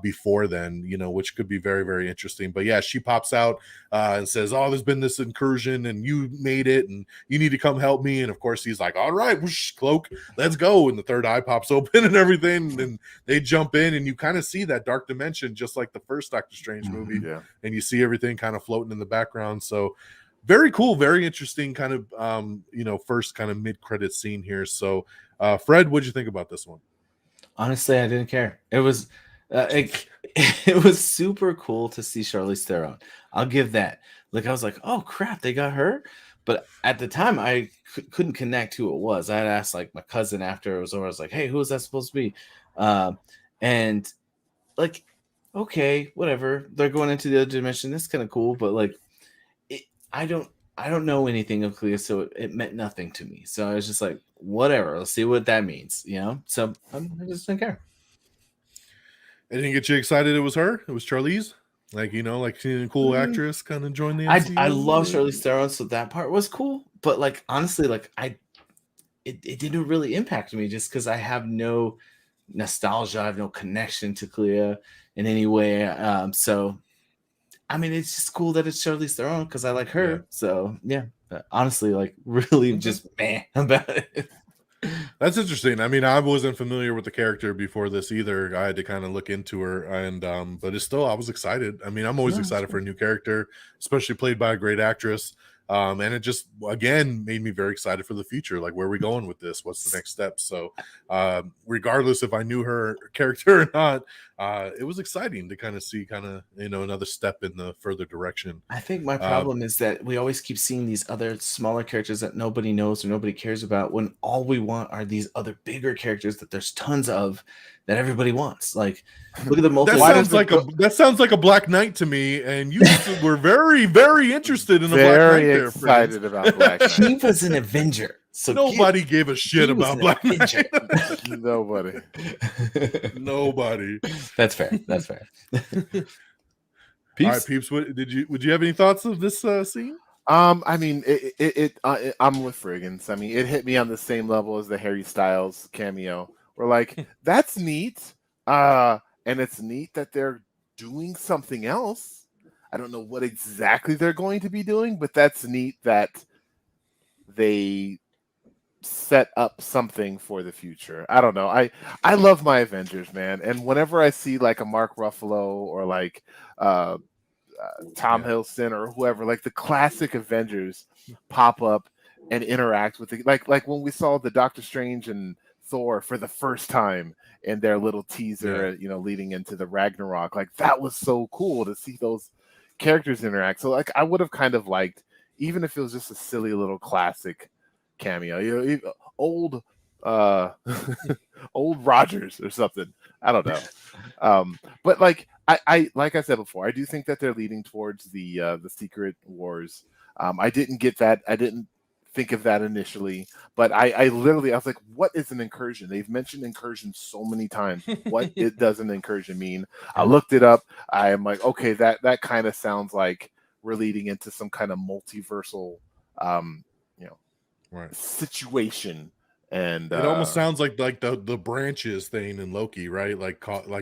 before then, which could be very, very interesting. But yeah, she pops out and says, oh, there's been this incursion and you made it and you need to come help me. And of course he's like, all right, whoosh, cloak, let's go. And the third eye pops open and everything, and they jump in, and you kind of see that dark dimension just like the first Doctor Strange movie. And you see everything kind of floating in the background. So very cool, very interesting kind of first kind of mid-credit scene here. So Fred, what'd you think about this one? Honestly, I didn't care. It was it was super cool to see Charlize Theron. I'll give that. Like I was like, oh crap, they got her. But at the time, I couldn't connect who it was. I had asked like my cousin after it was over. I was like, hey, who is that supposed to be? And like, okay, whatever. They're going into the other dimension. That's kind of cool, but like, I don't know anything of Clea, so it meant nothing to me. So I was just like, whatever. Let's see what that means, So I just didn't care. It didn't get you excited. It was her. It was Charlize. Like like seeing a cool actress kind of join the MCU. I love Charlize Theron, so that part was cool. But like honestly, like it didn't really impact me just because I have no nostalgia. I have no connection to Clea in any way. So. I mean, it's just cool that it's Charlize Theron because I like her. Yeah. So yeah, honestly, like really just meh about it. That's interesting. I mean, I wasn't familiar with the character before this either. I had to kind of look into her, and but it's still, I was excited. I mean, I'm always excited for a new character, especially played by a great actress. And it just again made me very excited for the future. Like, where are we going with this? What's the next step? So regardless if I knew her character or not, it was exciting to kind of see another step in the further direction. I think my problem is that we always keep seeing these other smaller characters that nobody knows or nobody cares about, when all we want are these other bigger characters that there's tons of that everybody wants. Like, look at the Multiverse. That sounds like a Black Knight to me, and you were very, very interested in the Black Knight. Very excited about Black Knight. He was an Avenger. So nobody gave a shit about Black Knight. Nobody. Nobody. That's fair. That's fair. Peeps? All right, Peeps. Would you have any thoughts of this scene? I mean, I'm with Frigginz. I mean, it hit me on the same level as the Harry Styles cameo. We're like, that's neat. And it's neat that they're doing something else. I don't know what exactly they're going to be doing, but that's neat that they set up something for the future. I don't know. I love my Avengers, man. And whenever I see like a Mark Ruffalo or like Tom Hiddleston or whoever, like the classic Avengers pop up and interact with like when we saw the Doctor Strange and Thor for the first time in their little teaser, you know, leading into the Ragnarok. Like that was so cool to see those characters interact. So like I would have kind of liked, even if it was just a silly little classic cameo, you know, old old Rogers or something. I don't know. But like I like I said before, I do think that they're leading towards the Secret Wars. I didn't get that. I didn't think of that initially, but I literally I was like, what is an incursion? They've mentioned incursion so many times. What it does an incursion mean? I looked it up. I'm like, okay, that kind of sounds like we're leading into some kind of multiversal you know, situation. And it almost sounds like the branches thing in Loki, right? Like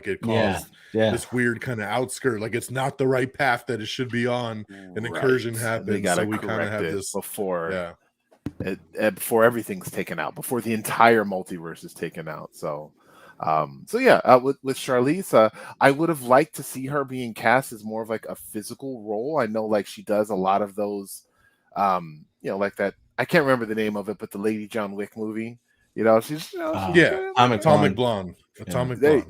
it caused this weird kind of outskirt, like it's not the right path that it should be on. An incursion happens, so we kind of have this before before everything's taken out, before the entire multiverse is taken out. So with Charlize, I would have liked to see her being cast as more of like a physical role. I know like she does a lot of those you know, like that, I can't remember the name of it, but the Lady John Wick movie, you know, she's Atomic Blonde.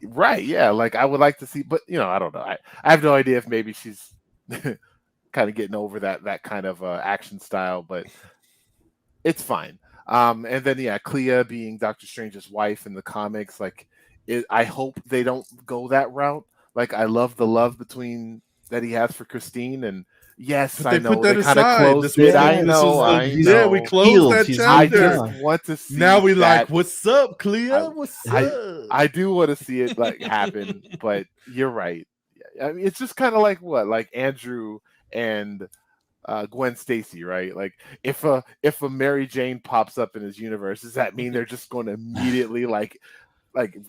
Right, yeah, like I would like to see, but you know, I don't know, I have no idea if maybe she's kind of getting over that kind of action style, but it's fine. And then Clea being Doctor Strange's wife in the comics, like I hope they don't go that route. Like I love the love between that he has for Christine, and yes, I know they kind of closed it. I know. Yeah, we closed that chapter. I just want to see. Now we like, what's up, Clea? What's up? I do want to see it like happen, but you're right. I mean, it's just kind of like like Andrew and Gwen Stacy, right? Like if a Mary Jane pops up in his universe, does that mean they're just going to immediately like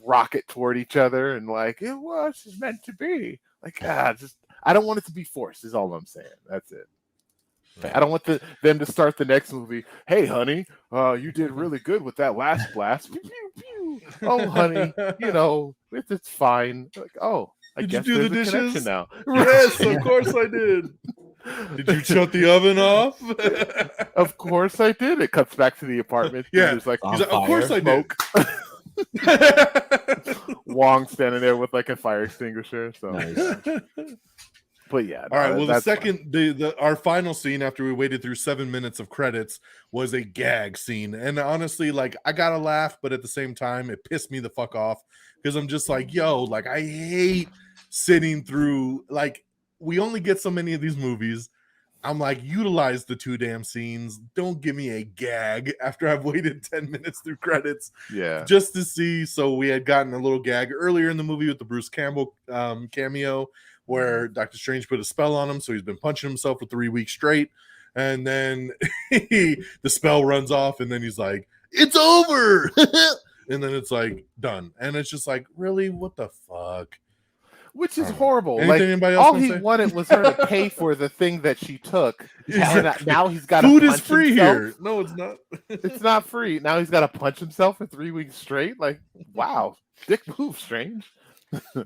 rocket toward each other and like it was meant to be? Like just. I don't want it to be forced, is all I'm saying. That's it. I don't want them to start the next movie. Hey, honey, you did really good with that last blast. Pew, pew, pew. Oh, honey, you know, it's fine. Like, oh, I guess you do the there's a dishes now. Yes, of course I did. Did you shut the oven off? Of course I did. It cuts back to the apartment. Yeah, he's like, of course I did. Wong standing there with like a fire extinguisher. So, but yeah. All right. Well, the second, our final scene after we waited through 7 minutes of credits was a gag scene, and honestly, like I gotta laugh, but at the same time, it pissed me the fuck off because I'm just like, yo, like I hate sitting through. Like we only get so many of these movies. I'm like, utilize the 2 damn scenes. Don't give me a gag after I've waited 10 minutes through credits. Yeah. Just to see. So we had gotten a little gag earlier in the movie with the Bruce Campbell cameo where Doctor Strange put a spell on him. So he's been punching himself for 3 weeks straight. And then the spell runs off and then he's like, it's over. And then it's like done. And it's just like, really? What the fuck? Which is horrible. Anything like all he wanted was her to pay for the thing that she took. Exactly. Now he's got food to is free himself. here. No, it's not. It's not free. Now he's got to punch himself for 3 weeks straight. Like, wow, dick move, Strange.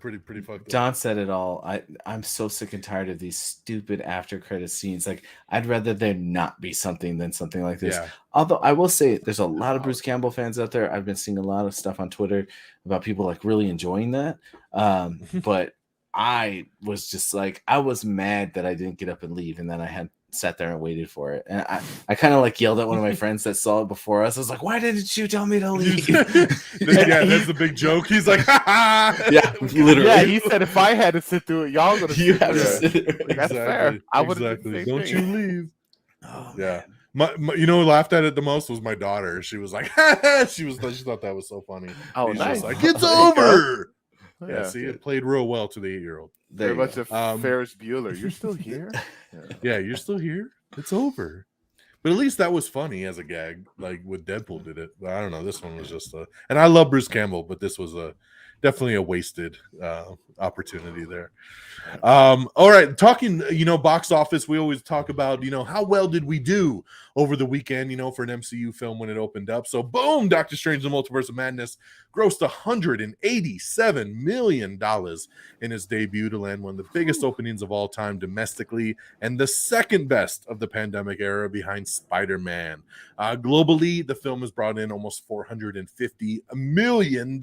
pretty fucked up. Don said it all. I'm so sick and tired of these stupid after credit scenes. Like I'd rather there not be something than something like this. Yeah. Although I will say there's a lot of Bruce Campbell fans out there. I've been seeing a lot of stuff on Twitter about people like really enjoying that. But I was just like, I was mad that I didn't get up and leave, and then I had sat there and waited for it. And I kind of like yelled at one of my friends that saw it before us. I was like, why didn't you tell me to leave? Yeah, that's the big joke. He's like, ha ha. Yeah, literally. Yeah, he said if I had to sit through it, y'all gonna you have to sit there. That's fair. I would exactly. Don't you leave. Oh, yeah. My, you know who laughed at it the most was my daughter. She was like, she thought that was so funny. Oh, She's nice. like, it's over. Yeah, see, it played real well to the 8-year-old. Very much a Ferris Bueller. You're still here? Yeah, you're still here? It's over. But at least that was funny as a gag, like what Deadpool did it. But I don't know. This one was just and I love Bruce Campbell, but this was definitely a wasted opportunity there. All right, talking, box office, we always talk about, how well did we do over the weekend, for an MCU film when it opened up. So boom, Doctor Strange and the Multiverse of Madness grossed $187 million in its debut to land one of the biggest openings of all time domestically and the second best of the pandemic era behind Spider-Man. Globally, the film has brought in almost $450 million.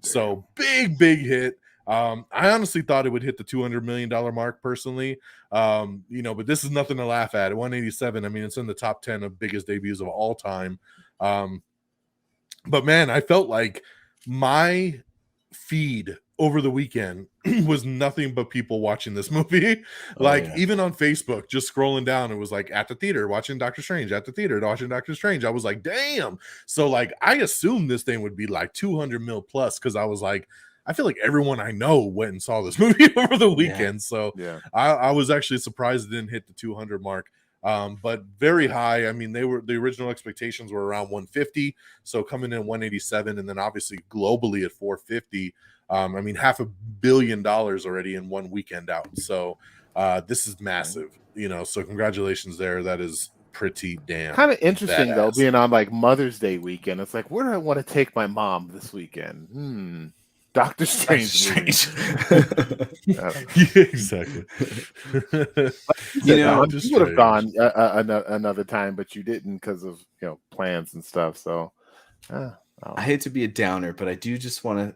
So big hit. I honestly thought it would hit the $200 million mark personally. But this is nothing to laugh at. At 187, I mean, it's in the top 10 of biggest debuts of all time. But man, I felt like my feed over the weekend was nothing but people watching this movie. Even on Facebook, just scrolling down, it was like at the theater watching Doctor Strange, at the theater watching Doctor Strange. I was like, damn. So like, I assumed this thing would be like 200 mil plus, because I was like, I feel like everyone I know went and saw this movie over the weekend. So I was actually surprised it didn't hit the 200 mark. But very high. I mean, the original expectations were around 150, so coming in 187, and then obviously globally at 450. I mean, $500 million already in one weekend out. So this is massive, so congratulations there. That is pretty damn kind of interesting badass. though, being on like Mother's Day weekend. It's like, where do I want to take my mom this weekend? Doctor Strange. Yeah, exactly. You would have gone another time, but you didn't because of plans and stuff. So I hate to be a downer, but I do just want to.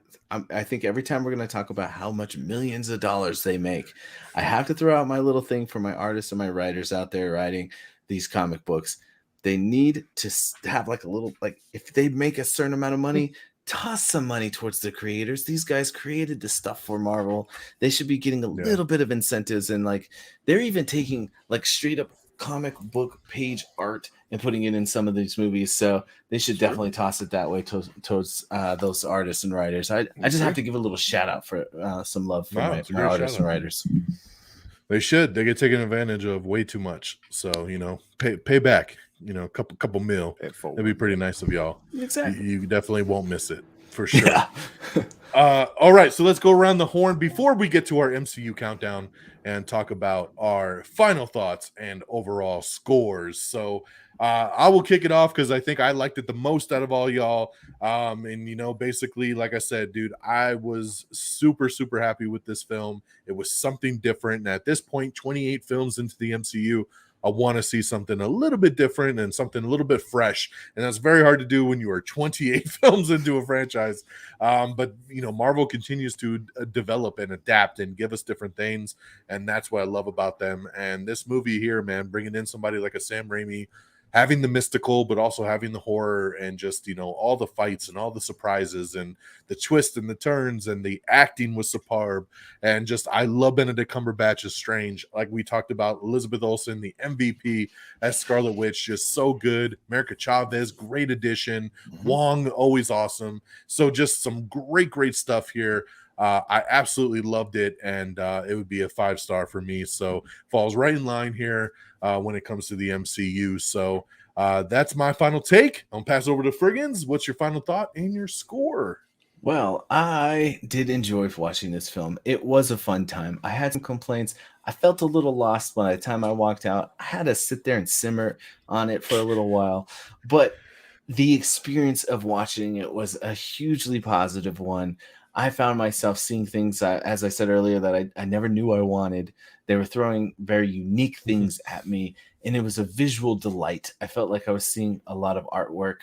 I think every time we're going to talk about how much millions of dollars they make, I have to throw out my little thing for my artists and my writers out there writing these comic books. They need to have like a little, like, if they make a certain amount of money, toss some money towards the creators. These guys created the stuff for Marvel. They should be getting a little bit of incentives, and like they're even taking like straight up comic book page art and putting it in some of these movies. So they should definitely toss it that way towards those artists and writers. I just have to give a little shout out for some love for my artists and writers. They should. They get taken advantage of way too much. So pay back. A couple mil. That'd be pretty nice of y'all. Exactly. You definitely won't miss it for sure. Yeah. All right, so let's go around the horn before we get to our MCU countdown and talk about our final thoughts and overall scores. So I will kick it off because I think I liked it the most out of all y'all. And basically, like I said, dude, I was super happy with this film. It was something different. And at this point, 28 films into the MCU, I want to see something a little bit different and something a little bit fresh. And that's very hard to do when you are 28 films into a franchise. But Marvel continues to develop and adapt and give us different things. And that's what I love about them. And this movie here, man, bringing in somebody like a Sam Raimi, having the mystical, but also having the horror, and just, all the fights and all the surprises and the twists and the turns, and the acting was superb. And just, I love Benedict Cumberbatch as Strange. Like we talked about, Elizabeth Olsen, the MVP as Scarlet Witch, just so good. America Chavez, great addition. Wong, always awesome. So just some great stuff here. I absolutely loved it, and it would be a 5-star for me. So falls right in line here when it comes to the MCU. So that's my final take. I'll pass over to Frigginz. What's your final thought and your score? Well, I did enjoy watching this film. It was a fun time. I had some complaints. I felt a little lost by the time I walked out. I had to sit there and simmer on it for a little while, but the experience of watching it was a hugely positive one. I found myself seeing things, as I said earlier, that I never knew I wanted. They were throwing very unique things at me, and it was a visual delight. I felt like I was seeing a lot of artwork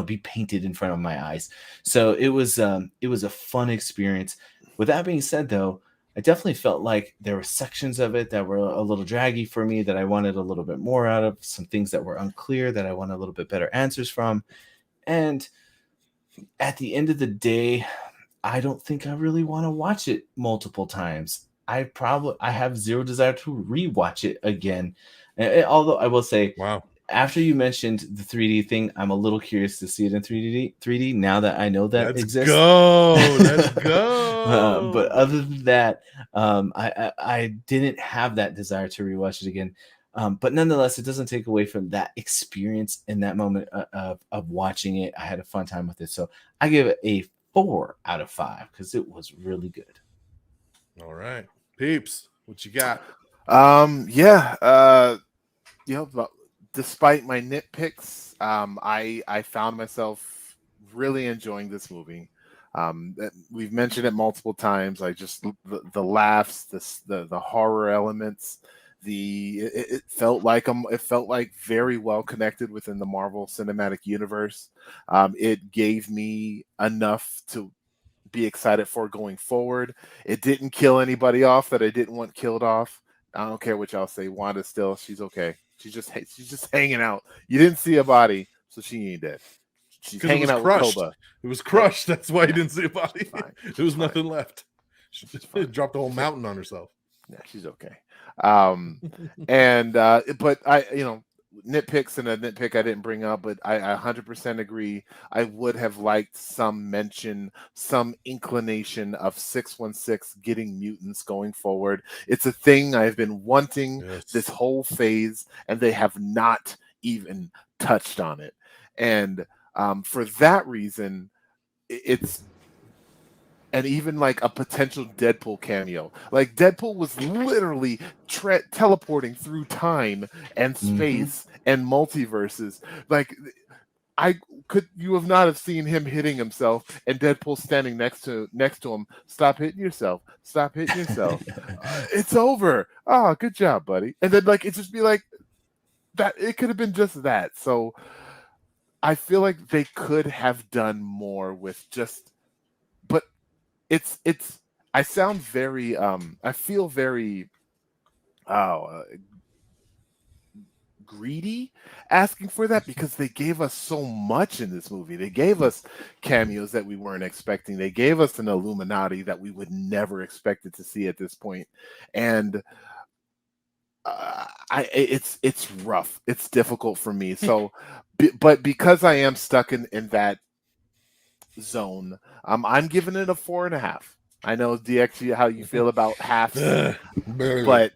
be painted in front of my eyes. So it was a fun experience. With that being said, though, I definitely felt like there were sections of it that were a little draggy for me, that I wanted a little bit more out of, some things that were unclear that I wanted a little bit better answers from. And at the end of the day, I don't think I really want to watch it multiple times. I have zero desire to rewatch it again. Although I will say, wow, after you mentioned the 3D thing, I'm a little curious to see it in 3D now that I know that exists. Let's go. But other than that, I didn't have that desire to rewatch it again. But nonetheless, it doesn't take away from that experience in that moment of watching it. I had a fun time with it. So I give it a 4 out of 5 because it was really good. All right. Peeps, what you got? Despite my nitpicks, I found myself really enjoying this movie. We've mentioned it multiple times. I just the laughs, the horror elements, It felt like it felt like very well connected within the Marvel Cinematic Universe. It gave me enough to be excited for going forward. It didn't kill anybody off that I didn't want killed off. I don't care what y'all say. Wanda still, she's okay. She's just hanging out. You didn't see a body, so she ain't dead. She's hanging out crushed. with Koba. It was crushed. That's why you didn't see a body. There was fine. nothing left. She just dropped a whole mountain on herself. Yeah, she's okay. But I, nitpicks, and a nitpick I didn't bring up, but I 100% agree. I would have liked some mention, some inclination of 616 getting mutants going forward. It's a thing I've been wanting this whole phase, and they have not even touched on it. And for that reason, it's. And even like a potential Deadpool cameo. Like Deadpool was literally teleporting through time and space and multiverses. Like you have not have seen him hitting himself and Deadpool standing next to him. Stop hitting yourself. Stop hitting yourself. It's over. Oh, good job, buddy. And then like it just be like that. It could have been just that. So I feel like they could have done more with just. But it's I sound very I feel very greedy asking for that because they gave us so much in this movie. They gave us cameos that we weren't expecting. They gave us an Illuminati that we would never expected to see at this point. And it's rough. It's difficult for me. So but because I am stuck in that zone, I'm giving it a 4.5. I know DX how you feel about halves, but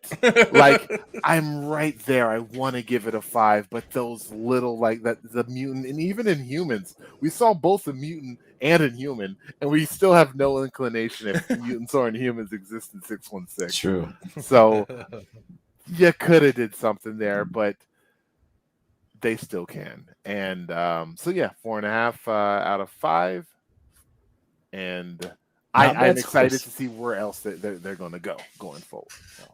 like I'm right there. I want to give it a 5, but those little like that the mutant, and even Inhumans, we saw both a mutant and Inhuman, and we still have no inclination if mutants or Inhumans exist in 616. True. So you could have did something there, but they still can. And so yeah, 4.5 out of 5. And I'm excited to see where else they're going to go going forward. So.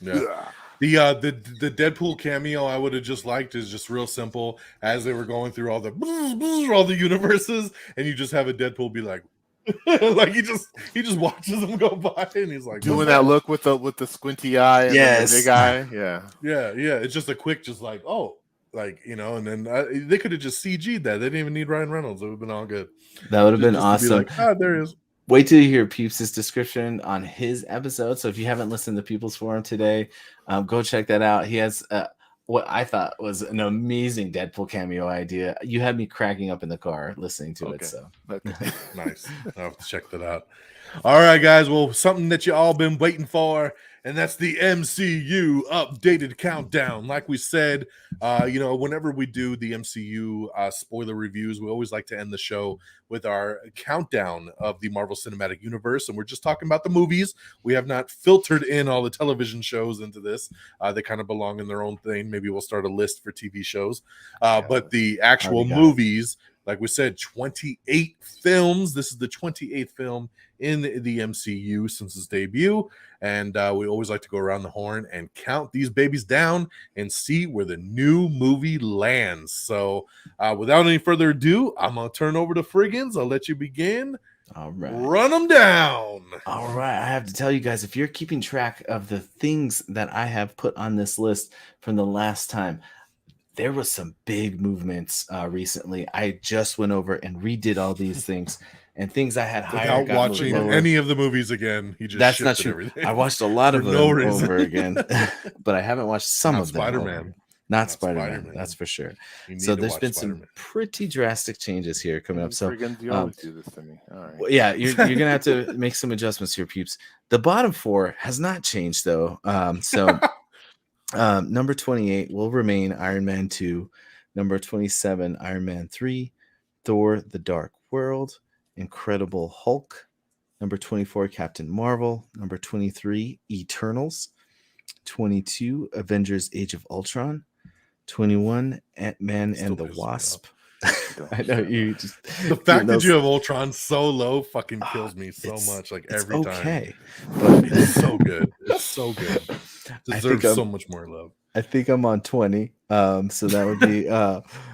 Yeah. The Deadpool cameo I would have just liked is just real simple as they were going through all the universes, and you just have a Deadpool be like, like he just watches them go by, and he's like doing that look with the squinty eye, and the big eye, yeah. It's just a quick, just like and then they could have just CG'd that. They didn't even need Ryan Reynolds. It would have been all good. That would have been awesome. Like, there he is. Wait till you hear Peeps' description on his episode. So if you haven't listened to People's Forum today, go check that out. He has what I thought was an amazing Deadpool cameo idea. You had me cracking up in the car listening to it. So nice. I'll have to check that out. All right, guys. Well, something that you all been waiting for, and that's the MCU updated countdown. Like we said, whenever we do the MCU spoiler reviews, we always like to end the show with our countdown of the Marvel Cinematic Universe. And we're just talking about the movies. We have not filtered in all the television shows into this. They kind of belong in their own thing. Maybe we'll start a list for TV shows. But the actual movies, like we said, 28 films. This is the 28th film in the MCU since its debut. And we always like to go around the horn and count these babies down and see where the new movie lands. So without any further ado, I'm going to turn over to Frigginz. I'll let you begin. All right. Run them down. All right. I have to tell you guys, if you're keeping track of the things that I have put on this list from the last time, there was some big movements recently. I just went over and redid all these things. And things I had higher. Without watching any of the movies again, he just that's not true. Everything. I watched a lot of them over again, but I haven't watched some of them. Spider-Man. Not Spider-Man. That's for sure. So there's been some pretty drastic changes here coming up. So you always do this to me. All right. Well, yeah, you're gonna have to make some adjustments here, Peeps. The bottom 4 has not changed though. Number 28 will remain Iron Man 2. Number 27, Iron Man 3. Thor: The Dark World. Incredible Hulk. Number 24, Captain Marvel. Number 23, Eternals. 22, Avengers: Age of Ultron. 21, Ant-Man and the Wasp. I know you just the fact that you have Ultron so low fucking kills me so much. Like every time. Okay, but it's so good. It's so good. Deserves so much more love. I think I'm on 20. So that would be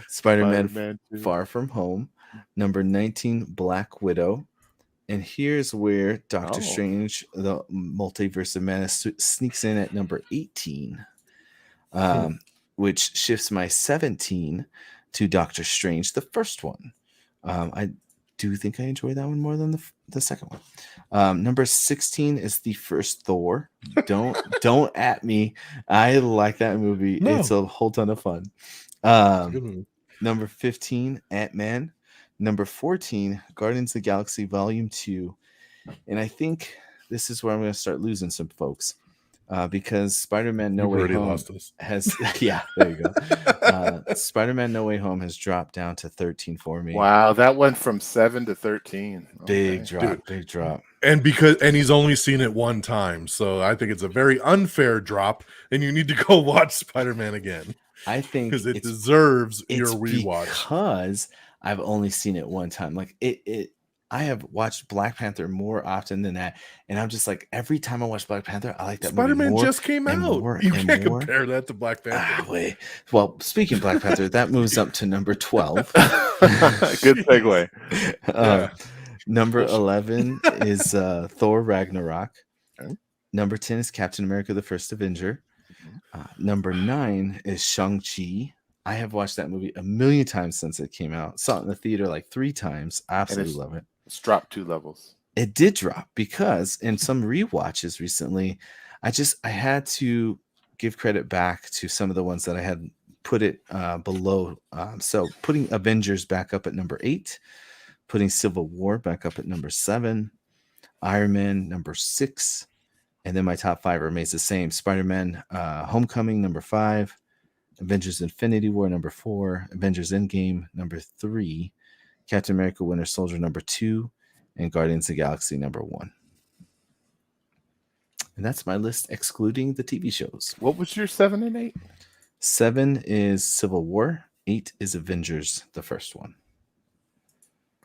Spider-Man Spider-Man 2. Far From Home. Number 19, Black Widow. And here's where Doctor Strange, the Multiverse of Madness, sneaks in at number 18, which shifts my 17 to Doctor Strange, the first one. I do think I enjoy that one more than the second one. Number 16 is the first Thor. Don't at me. I like that movie. No. It's a whole ton of fun. Good movie. Number 15, Ant-Man. Number 14, Guardians of the Galaxy Volume 2. And I think this is where I'm going to start losing some folks. Because Spider-Man No Way Home has yeah, there you go. Spider-Man No Way Home has dropped down to 13 for me. Wow, that went from 7 to 13. Big drop. And he's only seen it one time, so I think it's a very unfair drop, and you need to go watch Spider-Man again. I think because it deserves your rewatch. Because I've only seen it one time. Like I have watched Black Panther more often than that, and I'm just like, every time I watch Black Panther, I like that Spider-Man movie more. Just came out. You can't compare that to Black Panther. Wait. Well, speaking of Black Panther, that moves up to number 12. Good segue. Number 11 is Thor Ragnarok. Okay. Number 10 is Captain America: The First Avenger. Number 9 is Shang-Chi. I have watched that movie a million times since it came out. Saw it in the theater like 3 times. Absolutely love it. It's dropped 2 levels. It did drop because in some rewatches recently, I had to give credit back to some of the ones that I had put it below. So putting Avengers back up at number 8, putting Civil War back up at number 7, Iron Man number 6, and then my top 5 remains the same. Spider-Man Homecoming number 5, Avengers Infinity War number 4, Avengers Endgame number 3, Captain America Winter Soldier number 2, and Guardians of the Galaxy number 1. And that's my list excluding the TV shows. What was your 7 and 8? 7 is Civil War, 8 is Avengers, the first one.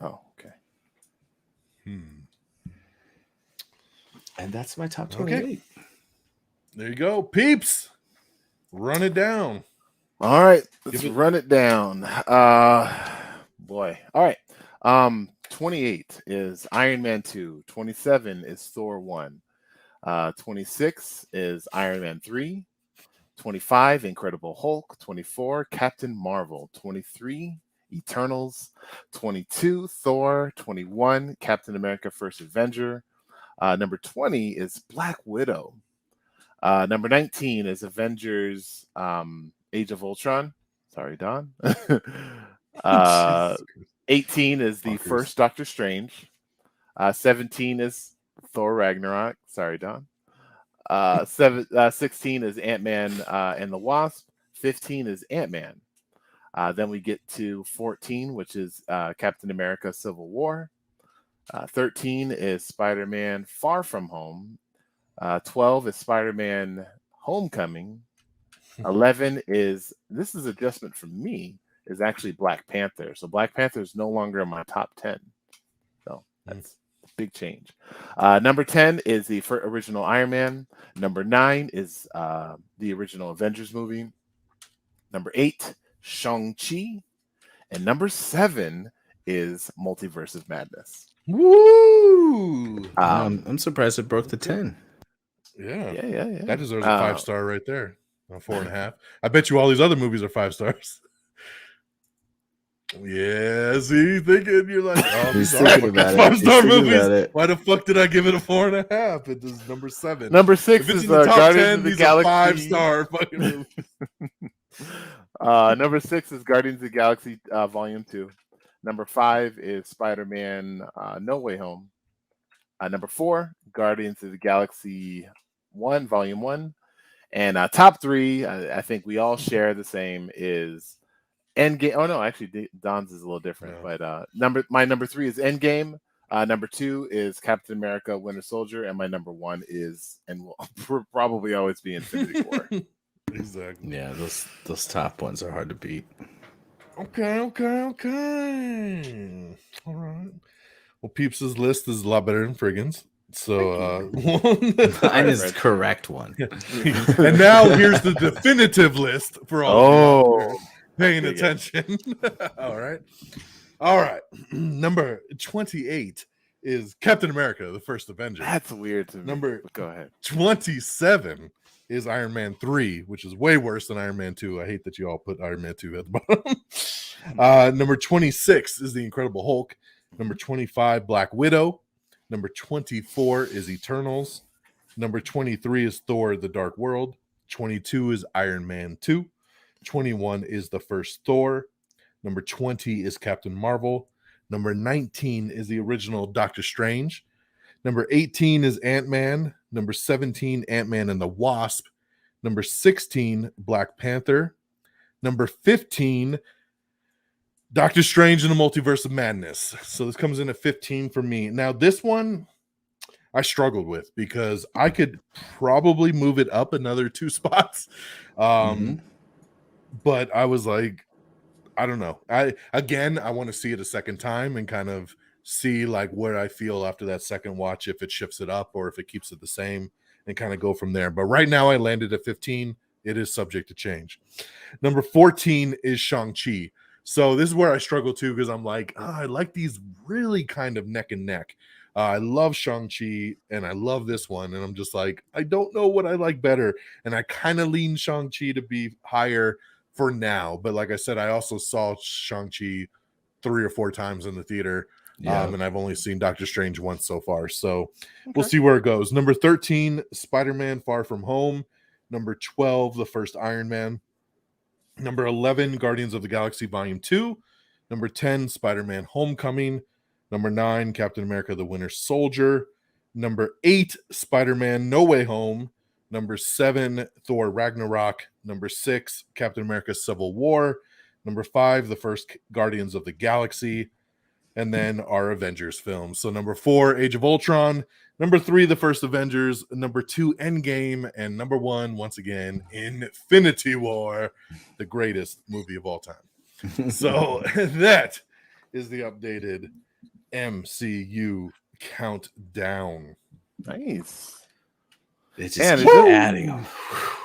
Oh, okay. And that's my top 28. Okay. There you go. Peeps, run it down. All right, let's run it down. Boy. All right. 28 is Iron Man 2. 27 is Thor 1. 26 is Iron Man 3. 25, Incredible Hulk. 24, Captain Marvel. 23, Eternals. 22, Thor. 21, Captain America: First Avenger. Number 20 is Black Widow. Number 19 is Avengers Age of Ultron. Sorry, Don. 18 is the first Doctor Strange. 17 is Thor Ragnarok. Sorry, Don. 16 is Ant-Man and the Wasp. 15 is Ant-Man. Then we get to 14, which is Captain America: Civil War. 13 is Spider-Man Far From Home. 12 is Spider-Man Homecoming. 11 is, this is adjustment from me, is actually Black Panther. So Black Panther is no longer in my top 10. So that's a big change. Number 10 is the original Iron Man. Number 9 is the original Avengers movie. Number 8, Shang-Chi. And number 7 is Multiverse of Madness. Woo! I'm surprised it broke the 10. Yeah. That deserves a 5-star right there. 4.5. I bet you all these other movies are 5 stars. Yeah, see, thinking you're like, oh, he's thinking about it. 5-star movies. Why the fuck did I give it a 4.5? It is number 7. Number 6 is the top Guardians 10, of the Galaxy. 5-star fucking movies. Number 6 is Guardians of the Galaxy Volume 2. Number 5 is Spider-Man No Way Home. Number 4, Guardians of the Galaxy 1, Volume 1. And top 3, I think we all share the same, is Endgame. Oh, no, actually, Don's is a little different. Yeah. But my number 3 is Endgame. Number 2 is Captain America Winter Soldier. And my number 1 is, and will probably always be, Infinity War. Exactly. Yeah, those top ones are hard to beat. Okay. All right. Well, Peeps' list is a lot better than Friggin's. So, Mine is the correct one. and now here's the definitive list for all of you out there paying attention. All right. Number 28 is Captain America: The First Avenger. That's weird to me. Number Go ahead. 27 is Iron Man 3, which is way worse than Iron Man 2. I hate that you all put Iron Man 2 at the bottom. Number 26 is The Incredible Hulk. Number 25, Black Widow. Number 24 is Eternals. Number 23 is Thor: The Dark World. 22 is Iron Man 2. 21 is the first Thor. Number 20 is Captain Marvel. Number 19 is the original Doctor Strange. Number 18 is Ant-Man. Number 17, Ant-Man and the Wasp. Number 16, Black Panther. Number 15, Doctor Strange and the Multiverse of Madness. So this comes in at 15 for me. Now, this one I struggled with because I could probably move it up another 2 spots. But I was like, I don't know. I want to see it a second time and kind of see like where I feel after that second watch, if it shifts it up or if it keeps it the same, and kind of go from there. But right now I landed at 15. It is subject to change. Number 14 is Shang-Chi. So this is where I struggle too, because I'm like, I like these really kind of neck and neck. I love Shang-Chi and I love this one. And I'm just like, I don't know what I like better. And I kind of lean Shang-Chi to be higher for now. But like I said, I also saw Shang-Chi 3 or 4 times in the theater. And I've only seen Doctor Strange once so far. So we'll see where it goes. Number 13, Spider-Man: Far From Home. Number 12, the first Iron Man. Number 11, Guardians of the Galaxy Volume 2. Number 10, Spider-Man: Homecoming. Number 9, Captain America: The Winter Soldier. Number 8, Spider-Man: No Way Home. Number 7, Thor: Ragnarok. Number 6, Captain America: Civil War. Number 5, the first Guardians of the Galaxy. And then our Avengers films. So number 4, Age of Ultron. Number 3, the first Avengers. Number 2, Endgame. And number 1, once again, Infinity War, the greatest movie of all time. So that is the updated MCU countdown. Nice. It's just keep adding them.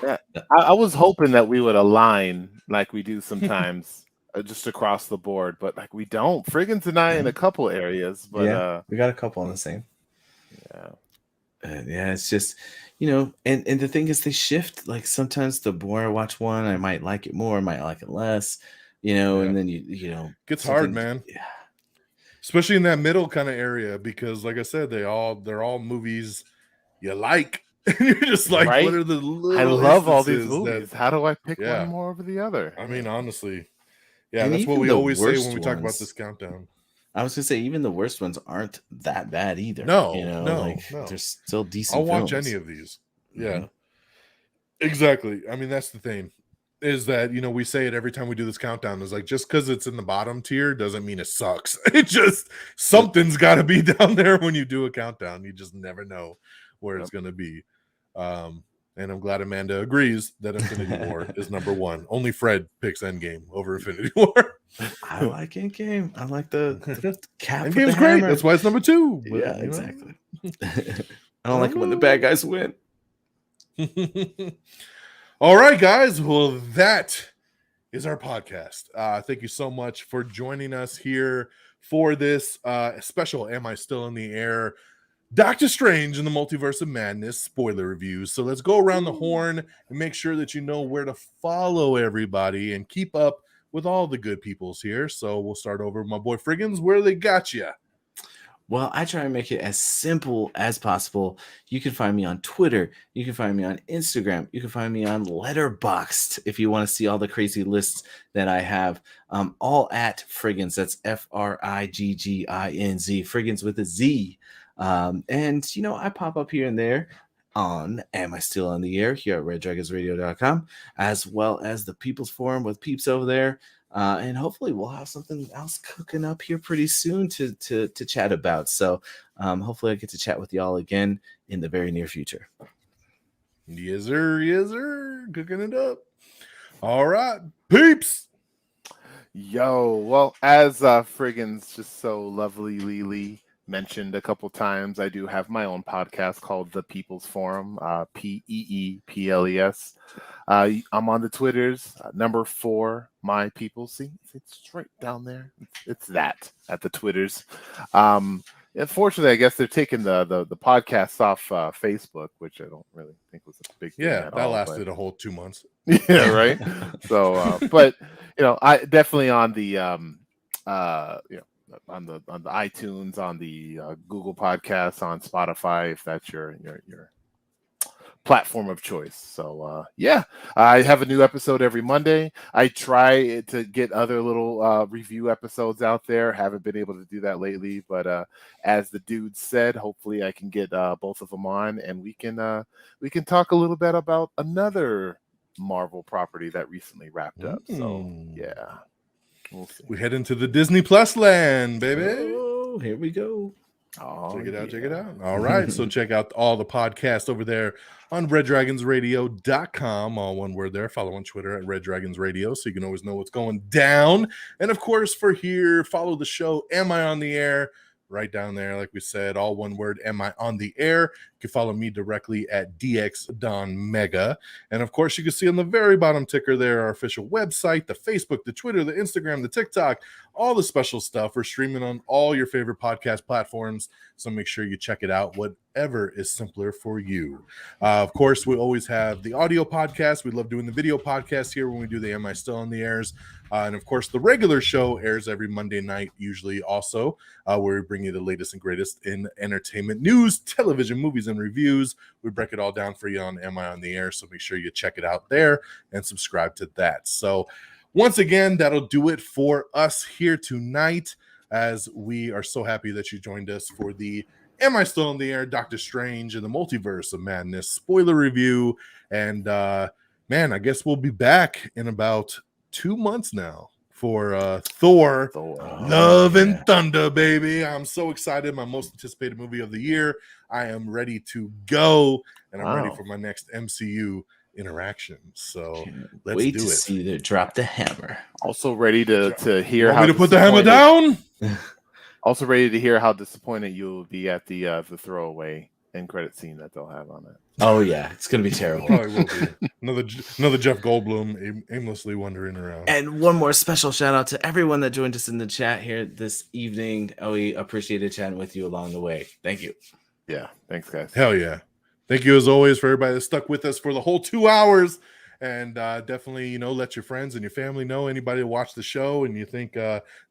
Yeah. I was hoping that we would align like we do sometimes. Just across the board, but like we don't. Frigginz and I in a couple areas, but we got a couple on the same. Yeah, it's just, and the thing is, they shift. Like sometimes the more I watch one, I might like it more, I might like it less, and then gets hard, man. Yeah, especially in that middle kind of area, because like I said, they're all movies you like. And you're just like, right? What are the little I love all these movies. How do I pick one more over the other? I mean, honestly. Yeah, and that's what we always say when we talk about ones, this countdown. I was gonna say, even the worst ones aren't that bad either. No, they're still decent. I'll watch any of these. Yeah, exactly. I mean, that's the thing, is that we say it every time we do this countdown. Is like, just because it's in the bottom tier doesn't mean it sucks. It just something's got to be down there when you do a countdown. You just never know where it's gonna be. And I'm glad Amanda agrees that Infinity War is number 1. Only Fred picks Endgame over Infinity War. I like Endgame. I like the cap. Endgame's great. That's why it's number 2. But, yeah, exactly. I don't like it when the bad guys win. All right, guys. Well, that is our podcast. Thank you so much for joining us here for this special Am I Still in the Air? Doctor Strange and the Multiverse of Madness spoiler reviews. So let's go around the horn and make sure that you know where to follow everybody and keep up with all the good peoples here. So we'll start over with my boy Frigginz. Where they got you? Well, I try and make it as simple as possible. You can find me on Twitter. You can find me on Instagram. You can find me on Letterboxd if you want to see all the crazy lists that I have. All at Frigginz. That's Frigginz. Frigginz with a Z. And I pop up here and there on Am I Still on the Air here at reddragonsradio.com, as well as the People's Forum with Peeps over there. And hopefully we'll have something else cooking up here pretty soon to chat about. So hopefully I get to chat with y'all again in the very near future. Yes, sir. Yes, sir. Cooking it up. All right, Peeps. Yo, well, as Frigginz just so lovely mentioned a couple times, I do have my own podcast called The People's Forum, PEEPLES. I'm on the Twitters, number 4, my people. See, it's right down there. It's that at the Twitters. Unfortunately, I guess they're taking the podcasts off Facebook, which I don't really think was a big thing Yeah, at that all, lasted but... a whole 2 months. Yeah, right. So, but I definitely on the on the iTunes, on the Google Podcasts, on Spotify, if that's your platform of choice. So yeah, I have a new episode every Monday. I try to get other little review episodes out there. Haven't been able to do that lately, but as the dude said, hopefully I can get both of them on, and we can talk a little bit about another Marvel property that recently wrapped up. So yeah, we'll see. We head into the Disney Plus land, baby. Oh, here we go. Oh, Check it out, check yeah. it out. All right, so check out all the podcasts over there on reddragonsradio.com, all one word there. Follow on Twitter at Red Dragons Radio so you can always know what's going down. And of course, for here, follow the show Am I on the Air? Right down there, like we said, all one word, Am I on the Air? You can follow me directly at DONMEGA. And of course, you can see on the very bottom ticker there our official website, the Facebook, the Twitter, the Instagram, the TikTok, all the special stuff. We're streaming on all your favorite podcast platforms, so make sure you check it out, whatever is simpler for you. Of course, we always have the audio podcast. We love doing the video podcast here when we do the Am I Still on the Airs. And of course, the regular show airs every Monday night, usually also, where we bring you the latest and greatest in entertainment news, television, movies, and reviews. We break it all down for you on Am I on the Air, so make sure you check it out there and subscribe to that. So once again, that'll do it for us here tonight, as we are so happy that you joined us for the Am I Still on the Air? Doctor Strange and the Multiverse of Madness spoiler review. And man, I guess we'll be back in about 2 months now for Thor Love and Thunder, baby. I'm so excited. My most anticipated movie of the year. I am ready to go, and I'm ready for my next MCU interaction. So let's wait do to it. see the drop the hammer. Also ready to hear Want how me to put the hammer down? Also ready to hear how disappointed you will be at the throwaway end credit scene that they'll have on it. Oh yeah, it's gonna be terrible. Probably will be. Another Jeff Goldblum aimlessly wandering around. And one more special shout out to everyone that joined us in the chat here this evening. We appreciated chatting with you along the way. Thank you. Yeah, thanks guys. Hell yeah. Thank you as always for everybody that stuck with us for the whole 2 hours. And definitely, let your friends and your family know. Anybody that watched the show and you think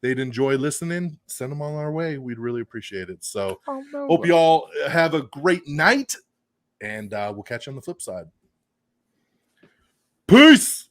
they'd enjoy listening, send them on our way. We'd really appreciate it. So hope you all have a great night, and we'll catch you on the flip side. Peace.